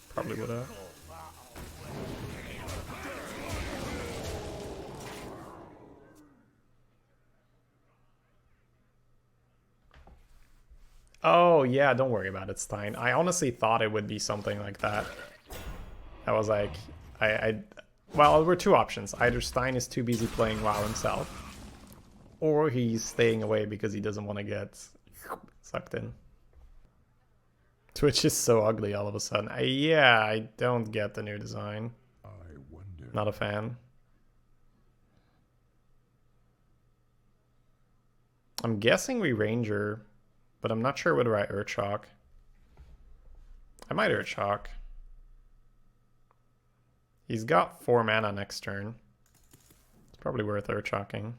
Probably would have. Oh, yeah, don't worry about it, Stein. I honestly thought it would be something like that. I was like, well, there were two options. Either Stein is too busy playing WoW himself, or he's staying away because he doesn't want to get sucked in. Twitch is so ugly all of a sudden. Yeah, I don't get the new design.
I wonder.
Not a fan. I'm guessing we Ranger, but I'm not sure whether I Urchalk. I might Urchalk. He's got 4 mana next turn. It's probably worth Urchalking.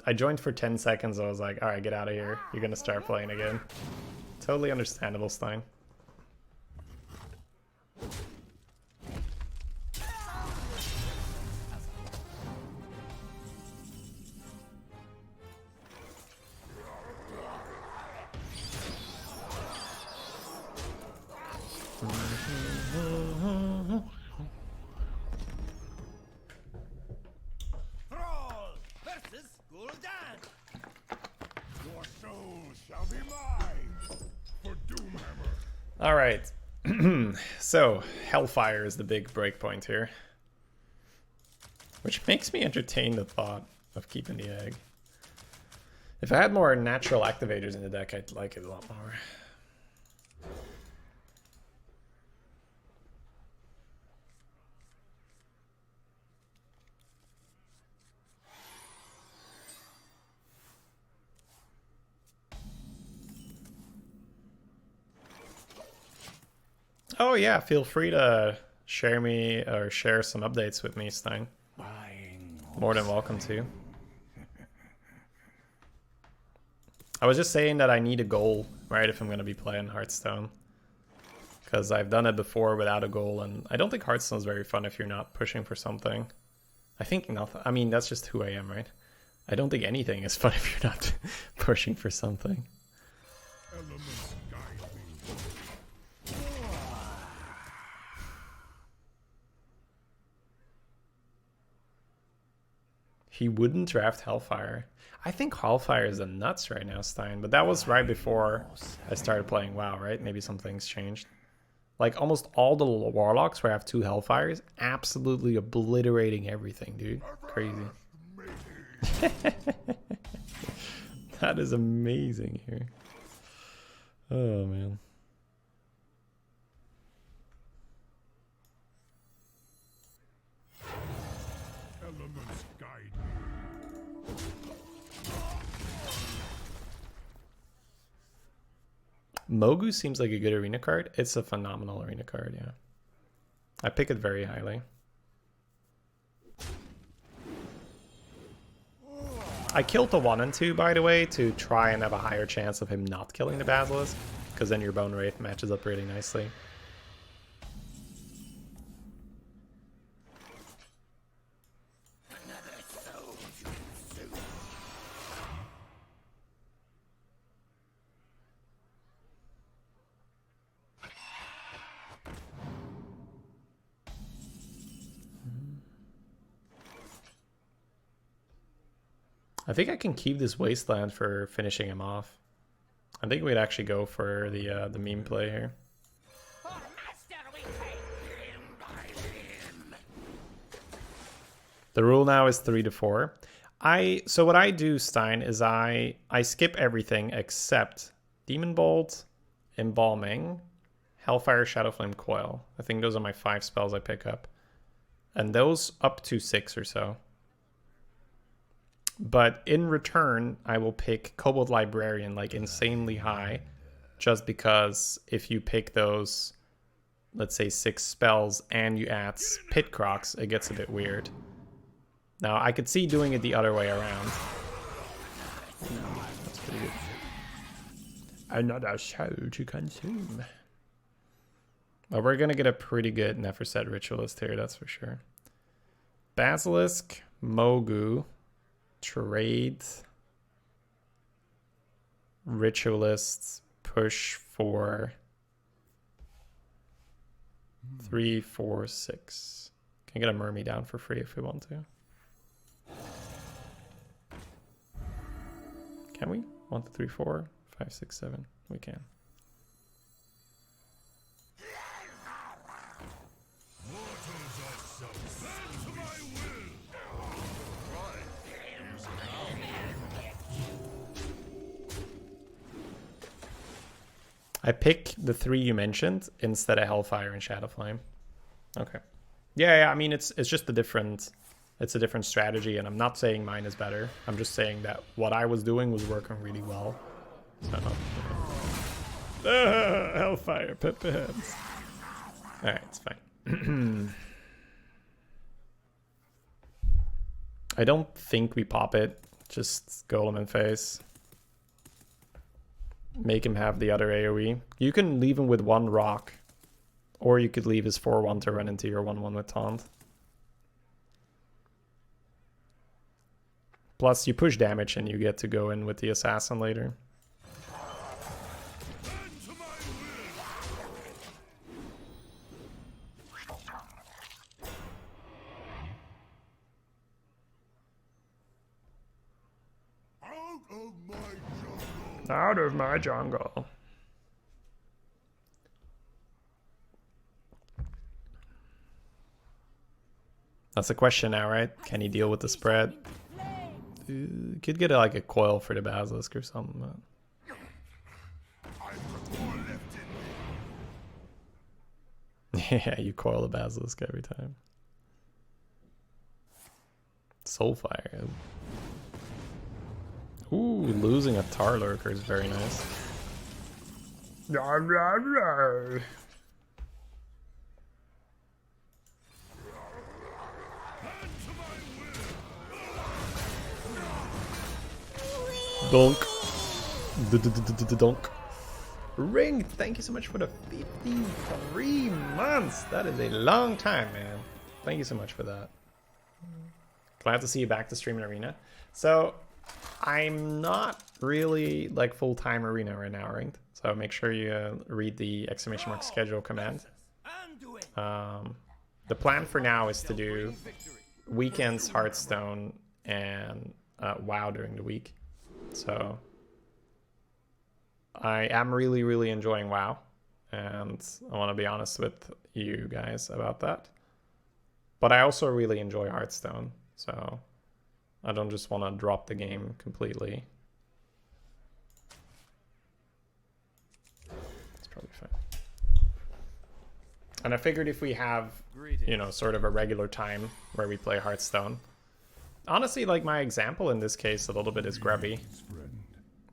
I joined for 10 seconds. I was like, all right, get out of here. You're going to start playing again. Totally understandable, Stein. All right. So, Hellfire is the big breakpoint here. Which makes me entertain the thought of keeping the egg. If I had more natural activators in the deck, I'd like it a lot more. Oh yeah, feel free to share me or share some updates with me, Stein. More than welcome to. I was just saying that I need a goal, right, if I'm going to be playing Hearthstone. Because I've done it before without a goal, and I don't think Hearthstone's very fun if you're not pushing for something. I think nothing. I mean, that's just who I am, right? I don't think anything is fun if you're not pushing for something.
Elements guide me.
He wouldn't draft Hellfire. I think Hellfire is a nuts right now, Stein, but that was right before I started playing WoW, right? Maybe some things changed. Like, almost all the Warlocks where I have 2 Hellfires, absolutely obliterating everything, dude. Crazy. That is amazing here. Oh, man.
Elements guide me.
Mogu seems like a good arena card. It's a phenomenal arena card, yeah. I pick it very highly. I killed the 1 and 2, by the way, to try and have a higher chance of him not killing the Basilisk, because then your Bone Wraith matches up really nicely. I think I can keep this Wasteland for finishing him off. I think we'd actually go for the meme play here.
For master we take him by
The rule now is 3 to 4. So what I do, Stein, is I skip everything except Demon Bolt, Embalming, Hellfire, Shadowflame, Coil. I think those are my 5 spells I pick up. And those up to 6 or so. But in return, I will pick Kobold Librarian like insanely high. Just because if you pick those, let's say 6 spells and you add Pit Crocs, it gets a bit weird. Now, I could see doing it the other way around. That's pretty good. Another soul to consume. Well, we're going to get a pretty good Neferset Ritualist here, that's for sure. Basilisk, Mogu, Trade, Ritualists, push for 3, 4, 6. Can get a Mermy down for free if we want to. Can we? 1, 2, 3, 4, 5, 6, 7. We can. I pick the 3 you mentioned instead of Hellfire and Shadowflame. Okay. Yeah, I mean it's just a different strategy, and I'm not saying mine is better. I'm just saying that what I was doing was working really well. So Hellfire, Pippa heads. Alright, it's fine. I don't think we pop it. Just Golem in face. Make him have the other AoE. You can leave him with 1 rock. Or you could leave his 4-1 to run into your 1-1 with taunt. Plus you push damage and you get to go in with the assassin later. Out of my jungle. That's the question now, right? Can he deal with the spread? Could get like a coil for the Basilisk or something. But... yeah, you coil the Basilisk every time. Soulfire. Ooh, losing a Tar Lurker is very nice. Donk. Donk. Ring, thank you so much for the 53 months. That is a long time, man. Thank you so much for that. Glad to see you back to streaming Arena. So, I'm not really like full-time Arena right now, ranked. So make sure you read the ! schedule command. The plan for now is to do weekends Hearthstone and WoW during the week. So I am really enjoying WoW, and I want to be honest with you guys about that. But I also really enjoy Hearthstone, so I don't just want to drop the game completely. It's probably fine. And I figured if we have, you know, sort of a regular time where we play Hearthstone. Honestly, like my example in this case a little bit is Grubby.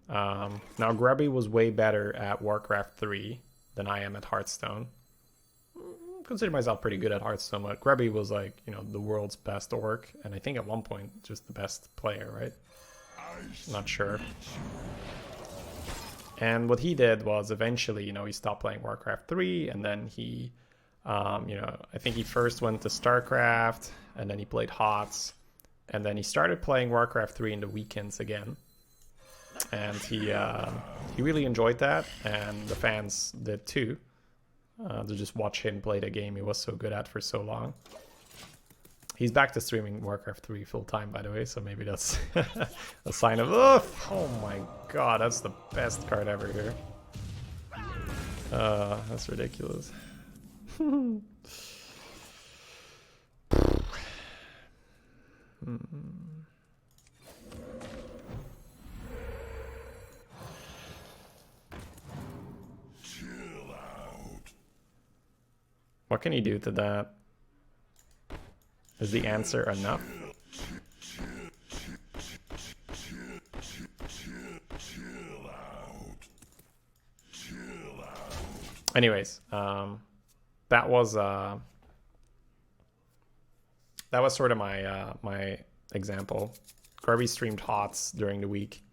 Now Grubby was way better at Warcraft 3 than I am at Hearthstone. Consider myself pretty good at Hearthstone, but Grubby was like, you know, the world's best orc, and I think at one point just the best player, right? Not sure. And what he did was eventually, you know, he stopped playing Warcraft 3, and then he, you know, I think he first went to StarCraft, and then he played HOTS, and then he started playing Warcraft 3 in the weekends again. And he really enjoyed that, and the fans did too. To just watch him play the game he was so good at for so long. He's back to streaming Warcraft 3 full time, by the way, so maybe that's a sign of, oh my god, that's the best card ever here. That's ridiculous. What can you do to that? Is the answer enough? Anyways, that was sort of my my example. Grubby streamed HOTS during the week,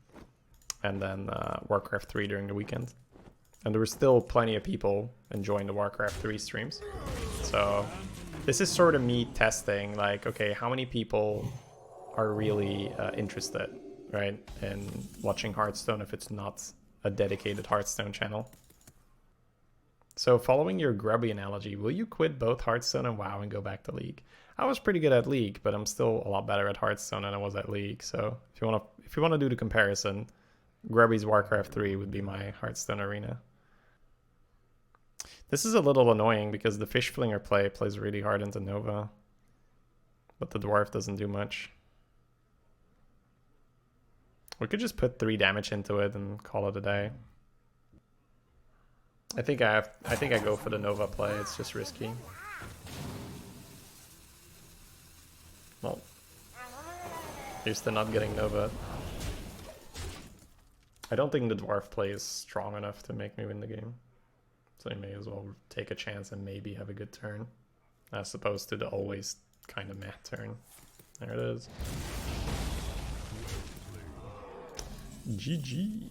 and then Warcraft 3 during the weekend. And there were still plenty of people enjoying the Warcraft 3 streams. So this is sort of me testing, like, okay, how many people are really interested, right, in watching Hearthstone if it's not a dedicated Hearthstone channel. So following your Grubby analogy, will you quit both Hearthstone and WoW and go back to League? I was pretty good at League, but I'm still a lot better at Hearthstone than I was at League. So if you want to do the comparison, Grubby's Warcraft 3 would be my Hearthstone arena. This is a little annoying because the Fish Flinger plays really hard into Nova, but the Dwarf doesn't do much. We could just put 3 damage into it and call it a day. I think I go for the Nova play. It's just risky. Well, used to not getting Nova. I don't think the Dwarf play is strong enough to make me win the game. So I may as well take a chance and maybe have a good turn, as opposed to the always kind of meh turn. There it is. GG.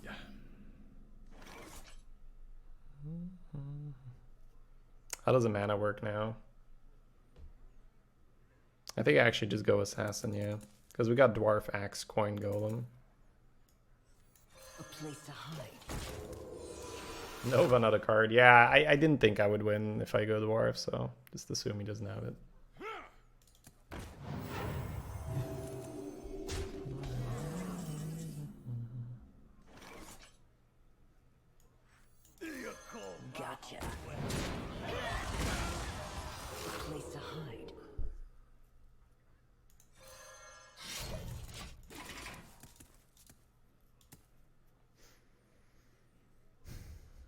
How does the mana work now? I think I actually just go Assassin, yeah. Because we got Dwarf, Axe, Coin, Golem.
A place to hide.
Nova, another card. Yeah, I didn't think I would win if I go Dwarf, so just assume he doesn't have it.
Gotcha. A place to hide.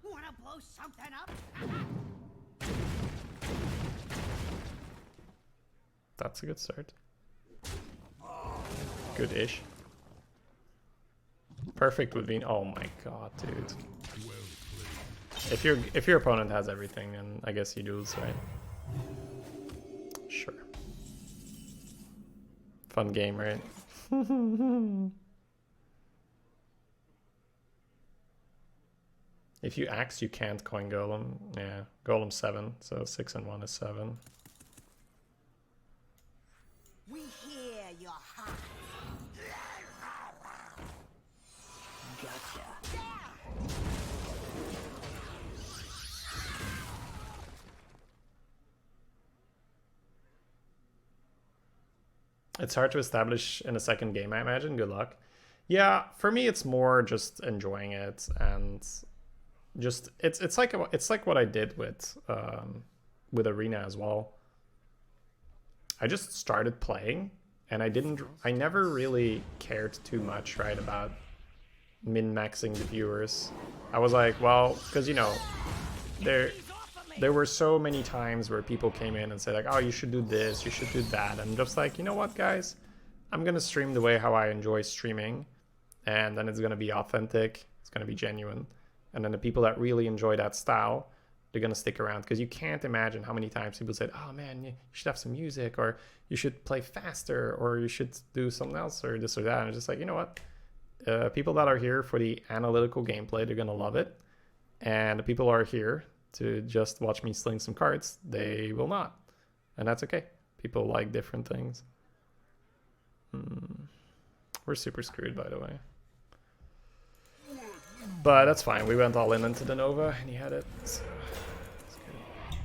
Wanna blow something up?
That's a good start. Good-ish. Perfect would be. Oh my god, dude. If your opponent has everything, then I guess you lose, right? Sure. Fun game, right? If you axe, you can't coin Golem. Yeah, Golem 7, so 6 and 1 is 7.
We hear your heart.
Gotcha.
It's hard to establish in a second game, I imagine. Good luck. Yeah, for me, it's more just enjoying it and just it's like what I did with Arena as well. I just started playing, and I never really cared too much, right, about min-maxing the viewers. I was like, well, because you know, there were so many times where people came in and said like, oh, you should do this, you should do that. And I'm just like, you know what, guys? I'm going to stream the way how I enjoy streaming. And then it's going to be authentic. It's going to be genuine. And then the people that really enjoy that style, they're going to stick around. Because you can't imagine how many times people said, oh, man, you should have some music. Or you should play faster. Or you should do something else. Or this or that. And I'm just like, you know what? People that are here for the analytical gameplay, they're going to love it. And the people who are here to just watch me sling some cards, they will not. And that's okay. People like different things. We're super screwed, by the way. But that's fine. We went all in into the Nova, and he had it. So that's good.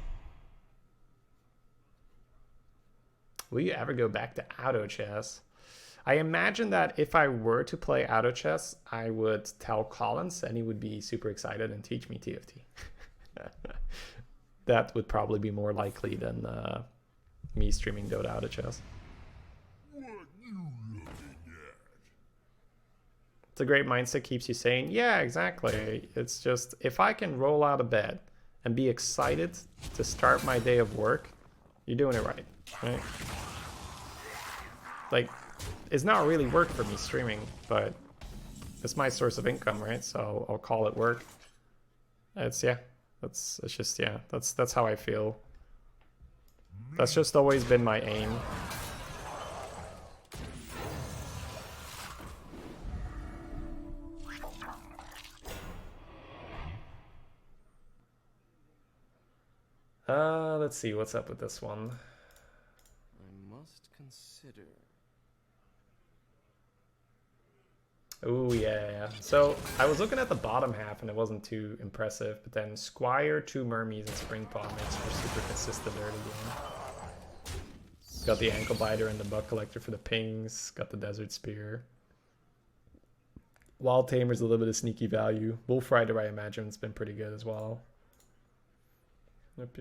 Will you ever go back to auto chess? I imagine that if I were to play auto chess, I would tell Collins, and he would be super excited and teach me TFT. That would probably be more likely than me streaming Dota out of chess. It's a great mindset, keeps you sane. Yeah, exactly. It's just, if I can roll out of bed and be excited to start my day of work, you're doing it right, right? Like, it's not really work for me streaming, but it's my source of income, right? So I'll call it work. It's that's how I feel. That's just always been my aim. Let's see what's up with this one.
I must consider.
Oh yeah. So I was looking at the bottom half and it wasn't too impressive, but then Squire, 2 Mermies, and Spring Pod makes for super consistent early game. Got the Ankle Biter and the Buck Collector for the pings. Got the Desert Spear. Wild Tamer's a little bit of sneaky value. Wolf Rider, I imagine, has been pretty good as well. Yep.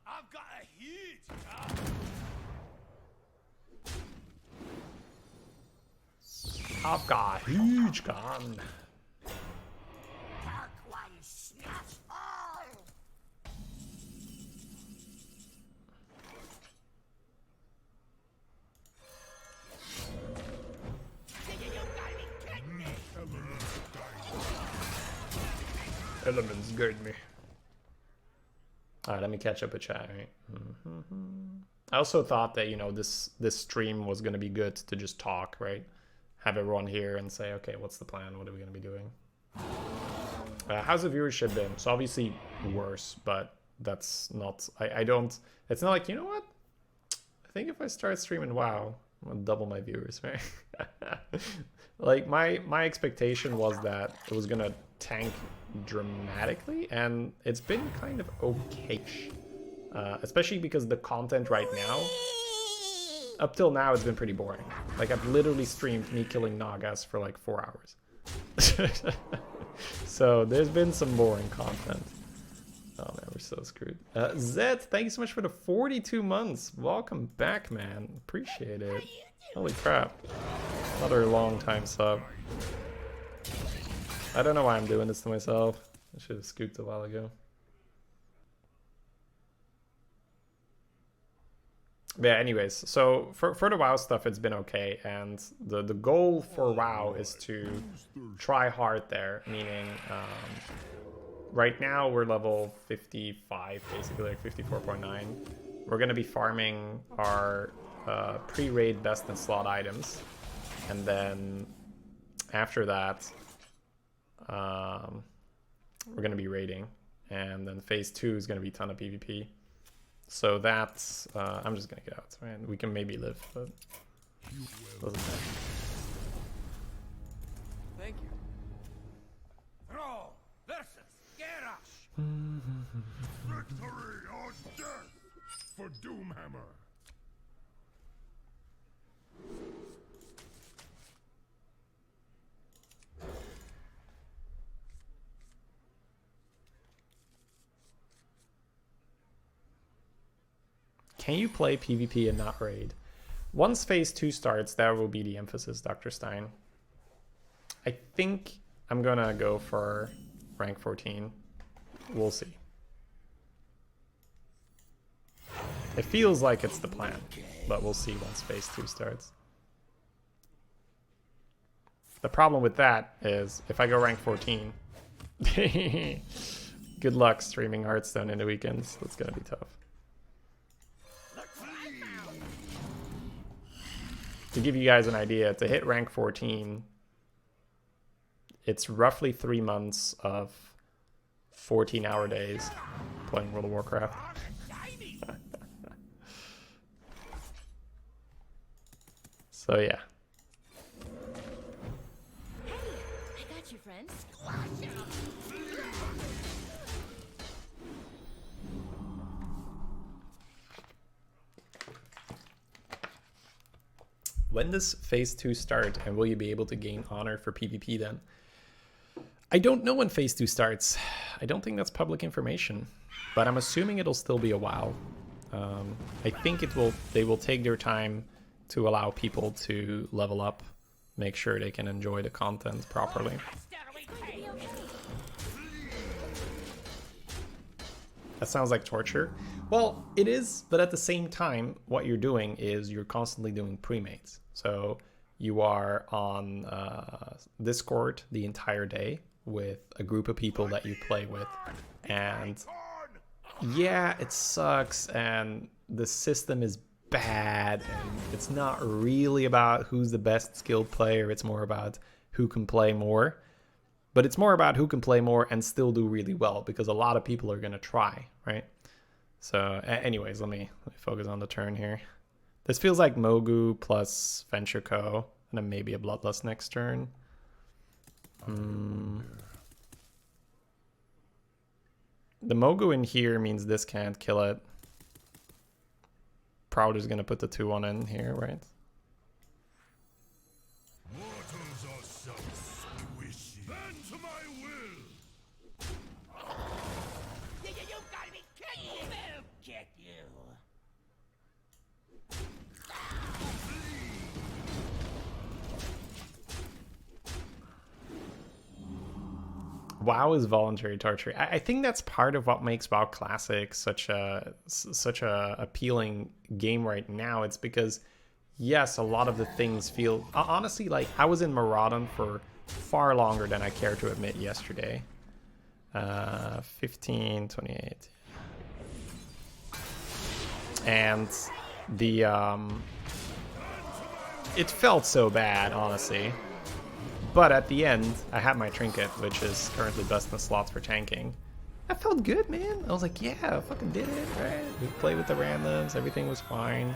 I've got a huge
I've got a huge gun.
Dark one snuffs all. You gotta be kidding me.
Elements guide me. Alright, let me catch up with chat, right? I also thought that, you know, this stream was going to be good to just talk, right? Have everyone here and say, okay, what's the plan? What are we going to be doing? How's the viewership been? So obviously worse, but that's not... I don't... It's not like, you know what? I think if I start streaming WoW, I'm going to double my viewers, right? Like, my expectation was that it was going to tank dramatically, and it's been kind of okay-ish. Especially because the content right now, up till now, it's been pretty boring. Like, I've literally streamed me killing Nagas for like 4 hours. So there's been some boring content. Oh man, we're so screwed. Zed, thank you so much for the 42 months. Welcome back, man. Appreciate it. Holy crap. Another long time sub. I don't know why I'm doing this to myself. I should have scooped a while ago. But yeah, anyways, so for the WoW stuff, it's been okay, and the goal for WoW is to try hard there, meaning right now we're level 55, basically, like 54.9. We're going to be farming our pre-raid best in slot items, and then after that, we're going to be raiding, and then phase 2 is going to be a ton of PvP. So that's, I'm just gonna get out, right? We can maybe live, but doesn't matter.
Thank you.
Throw versus Garrosh.
victory or death for Doomhammer.
Can you play PvP and not raid? Once phase 2 starts, that will be the emphasis, Dr. Stein. I think I'm gonna go for rank 14. We'll see. It feels like it's the plan, but we'll see once phase 2 starts. The problem with that is if I go rank 14, good luck streaming Hearthstone in the weekends. That's gonna be tough. To give you guys an idea, to hit rank 14, it's roughly 3 months of 14-hour days playing World of Warcraft. So yeah.
Hey, I got you, friend.
When does phase 2 start, and will you be able to gain honor for PvP then? I don't know when phase 2 starts. I don't think that's public information, but I'm assuming it'll still be a while. I think they will take their time to allow people to level up, make sure they can enjoy the content properly. That sounds like torture. Well, it is, but at the same time, what you're doing is you're constantly doing premates. So you are on Discord the entire day with a group of people that you play with. And yeah, it sucks, and the system is bad, and it's not really about who's the best skilled player, it's more about who can play more. But it's more about who can play more and still do really well, because a lot of people are going to try, right? So anyways, let me focus on the turn here. This feels like Mogu plus Venture Co. And then maybe a Bloodlust next turn. The Mogu in here means this can't kill it. Prowler's going to put the 2-1 in here, right?
Mortals are so squishy. Bend to my will.
You gotta be kidding me! I'll get you.
WoW is voluntary torture. I think that's part of what makes WoW Classic such a appealing game right now. It's because, yes, a lot of the things feel... Honestly, like, I was in Maraudon for far longer than I care to admit yesterday. 15, 28. And the... it felt so bad, honestly. But at the end, I had my trinket, which is currently best in the slots for tanking. I felt good, man. I was like, yeah, I fucking did it, right? We played with the randoms, everything was fine.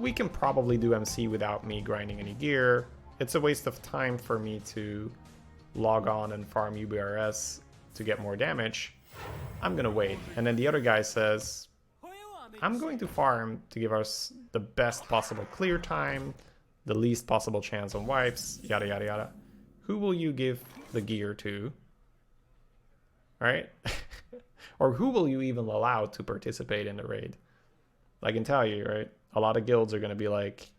we can probably do MC without me grinding any gear. It's a waste of time for me to log on and farm UBRS to get more damage. I'm gonna wait. And then the other guy says, I'm going to farm to give us the best possible clear time, the least possible chance on wipes, yada yada yada. Who will you give the gear to? Right? Or who will you even allow to participate in the raid? I can tell you, right? A lot of guilds are going to be like,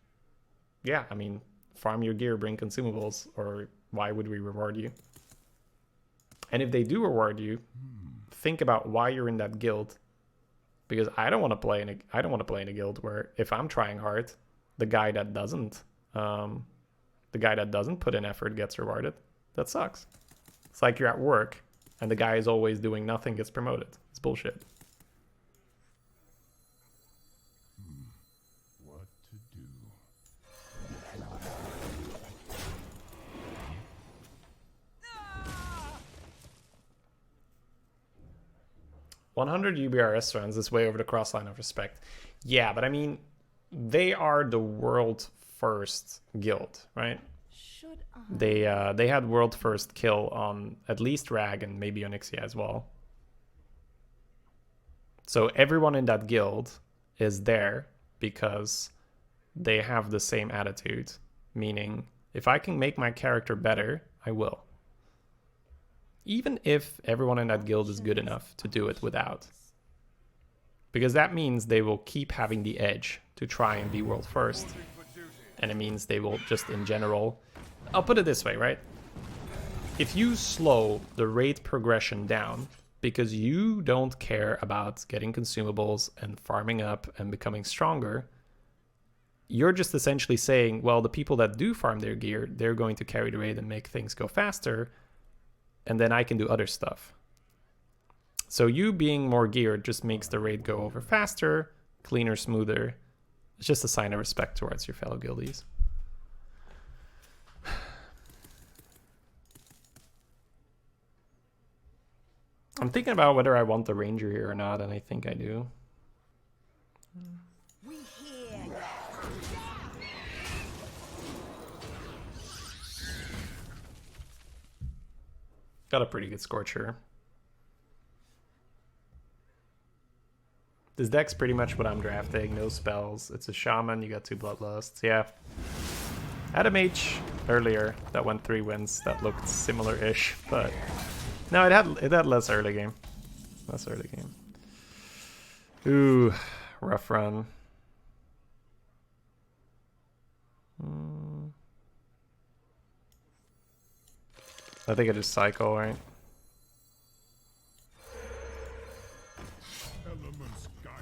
yeah, I mean, farm your gear, bring consumables, or why would we reward you? And if they do reward you, think about why you're in that guild. Because I don't want to play in a guild where if I'm trying hard, the guy that doesn't put in effort gets rewarded. That sucks. It's like you're at work and the guy is always doing nothing gets promoted. It's bullshit.
What to do?
100 UBRS runs is way over the cross line of respect. Yeah, but I mean, they are the world first guild, right?
Should I?
They had world first kill on at least Rag and maybe Onyxia as well. So everyone in that guild is there because they have the same attitude, meaning if I can make my character better, I will. Even if everyone in that guild is good enough to do it without. Because that means they will keep having the edge to try and be world first. And it means they will just in general... I'll put it this way, right? If you slow the rate progression down because you don't care about getting consumables and farming up and becoming stronger, you're just essentially saying, well, the people that do farm their gear, they're going to carry the rate and make things go faster, and then I can do other stuff. So you being more geared just makes the raid go over faster, cleaner, smoother. It's just a sign of respect towards your fellow guildies. I'm thinking about whether I want the ranger here or not, and I think I do.
We hear you.
Got a pretty good Scorcher. This deck's pretty much what I'm drafting. No spells. It's a shaman. You got 2 bloodlusts. Yeah. Had a mage earlier that went 3 wins. That looked similar-ish, but no, it had less early game. Less early game. Ooh, rough run. I think I just cycle, right?
Elements guide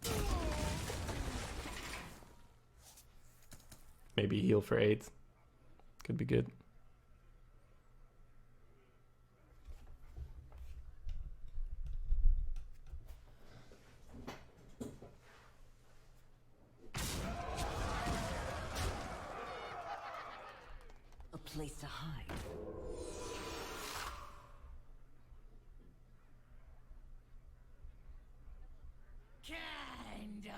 you.
Maybe heal for 8. Could be good.
A place to hide.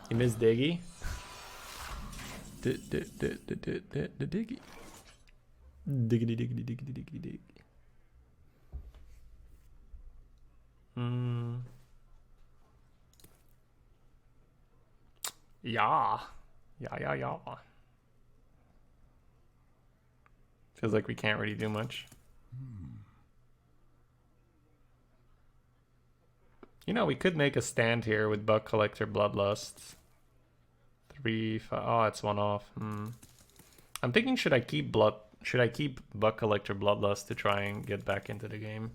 You missed Diggy? Diggy. Diggity. Yeah. Yeah. Feels like we can't really do much. You know, we could make a stand here with Bug Collector Bloodlust. 3, 5. Oh, it's 1 off. I'm thinking, should I keep Bug Collector Bloodlust to try and get back into the game?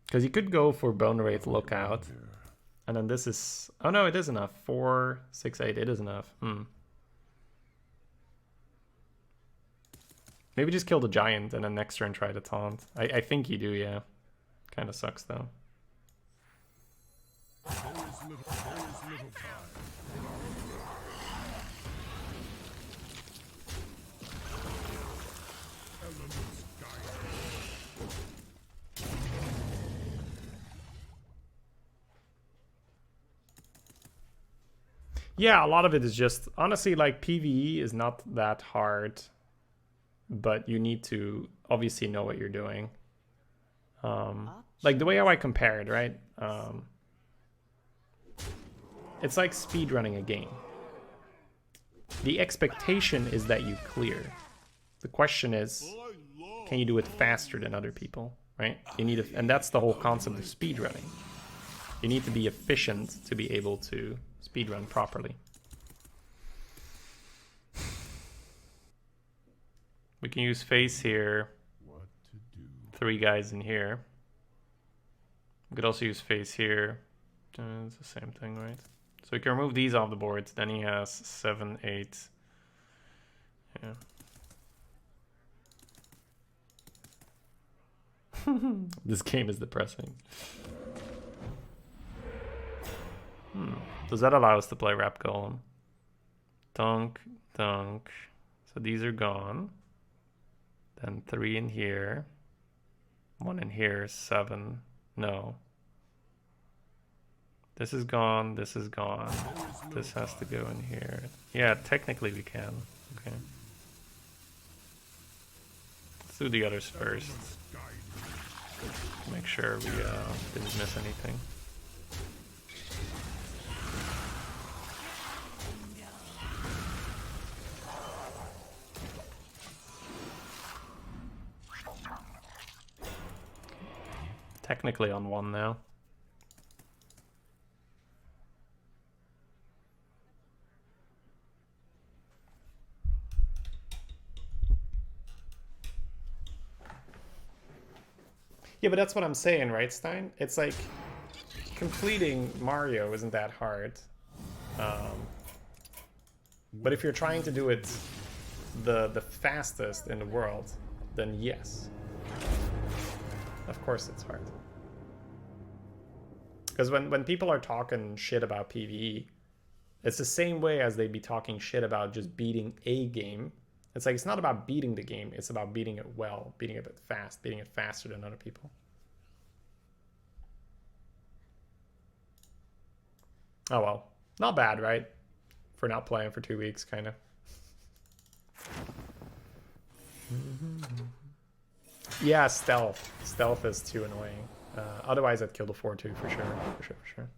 Because you could go for Bone Wraith Lookout. And then this is... Oh no, it is enough. 4, 6, 8. It is enough. Maybe just kill the giant and then next turn try to taunt. I think you do, yeah. Kind of sucks though.
There is little time. Elements guide
Yeah, a lot of it is just, honestly, like PvE is not that hard, but you need to obviously know what you're doing. Like the way how I compared, right? It's like speedrunning a game. The expectation is that you clear. The question is, can you do it faster than other people, right? You need to, and that's the whole concept of speedrunning. You need to be efficient to be able to speedrun properly. We can use face here. 3 guys in here. We could also use face here. It's the same thing, right? So we can remove these off the board. Then he has 7, 8. Yeah. This game is depressing. Does that allow us to play Rap Golem? Dunk, dunk. So these are gone. Then 3 in here. 1 in here, 7. No. This is gone, this is gone. This has to go in here. Yeah, technically we can. Okay. Let's do the others first. Make sure we didn't miss anything. Technically on 1 now. Yeah, but that's what I'm saying, right, Stein? It's like completing Mario isn't that hard. But if you're trying to do it the fastest in the world, then yes. Of course it's hard. Because when people are talking shit about PvE, it's the same way as they'd be talking shit about just beating a game. It's like, it's not about beating the game, it's about beating it well, beating it fast, beating it faster than other people. Oh well, not bad, right? For not playing for 2 weeks, kind of. Yeah, stealth. Stealth is too annoying. Otherwise, I'd kill the 4-2 for sure, for sure.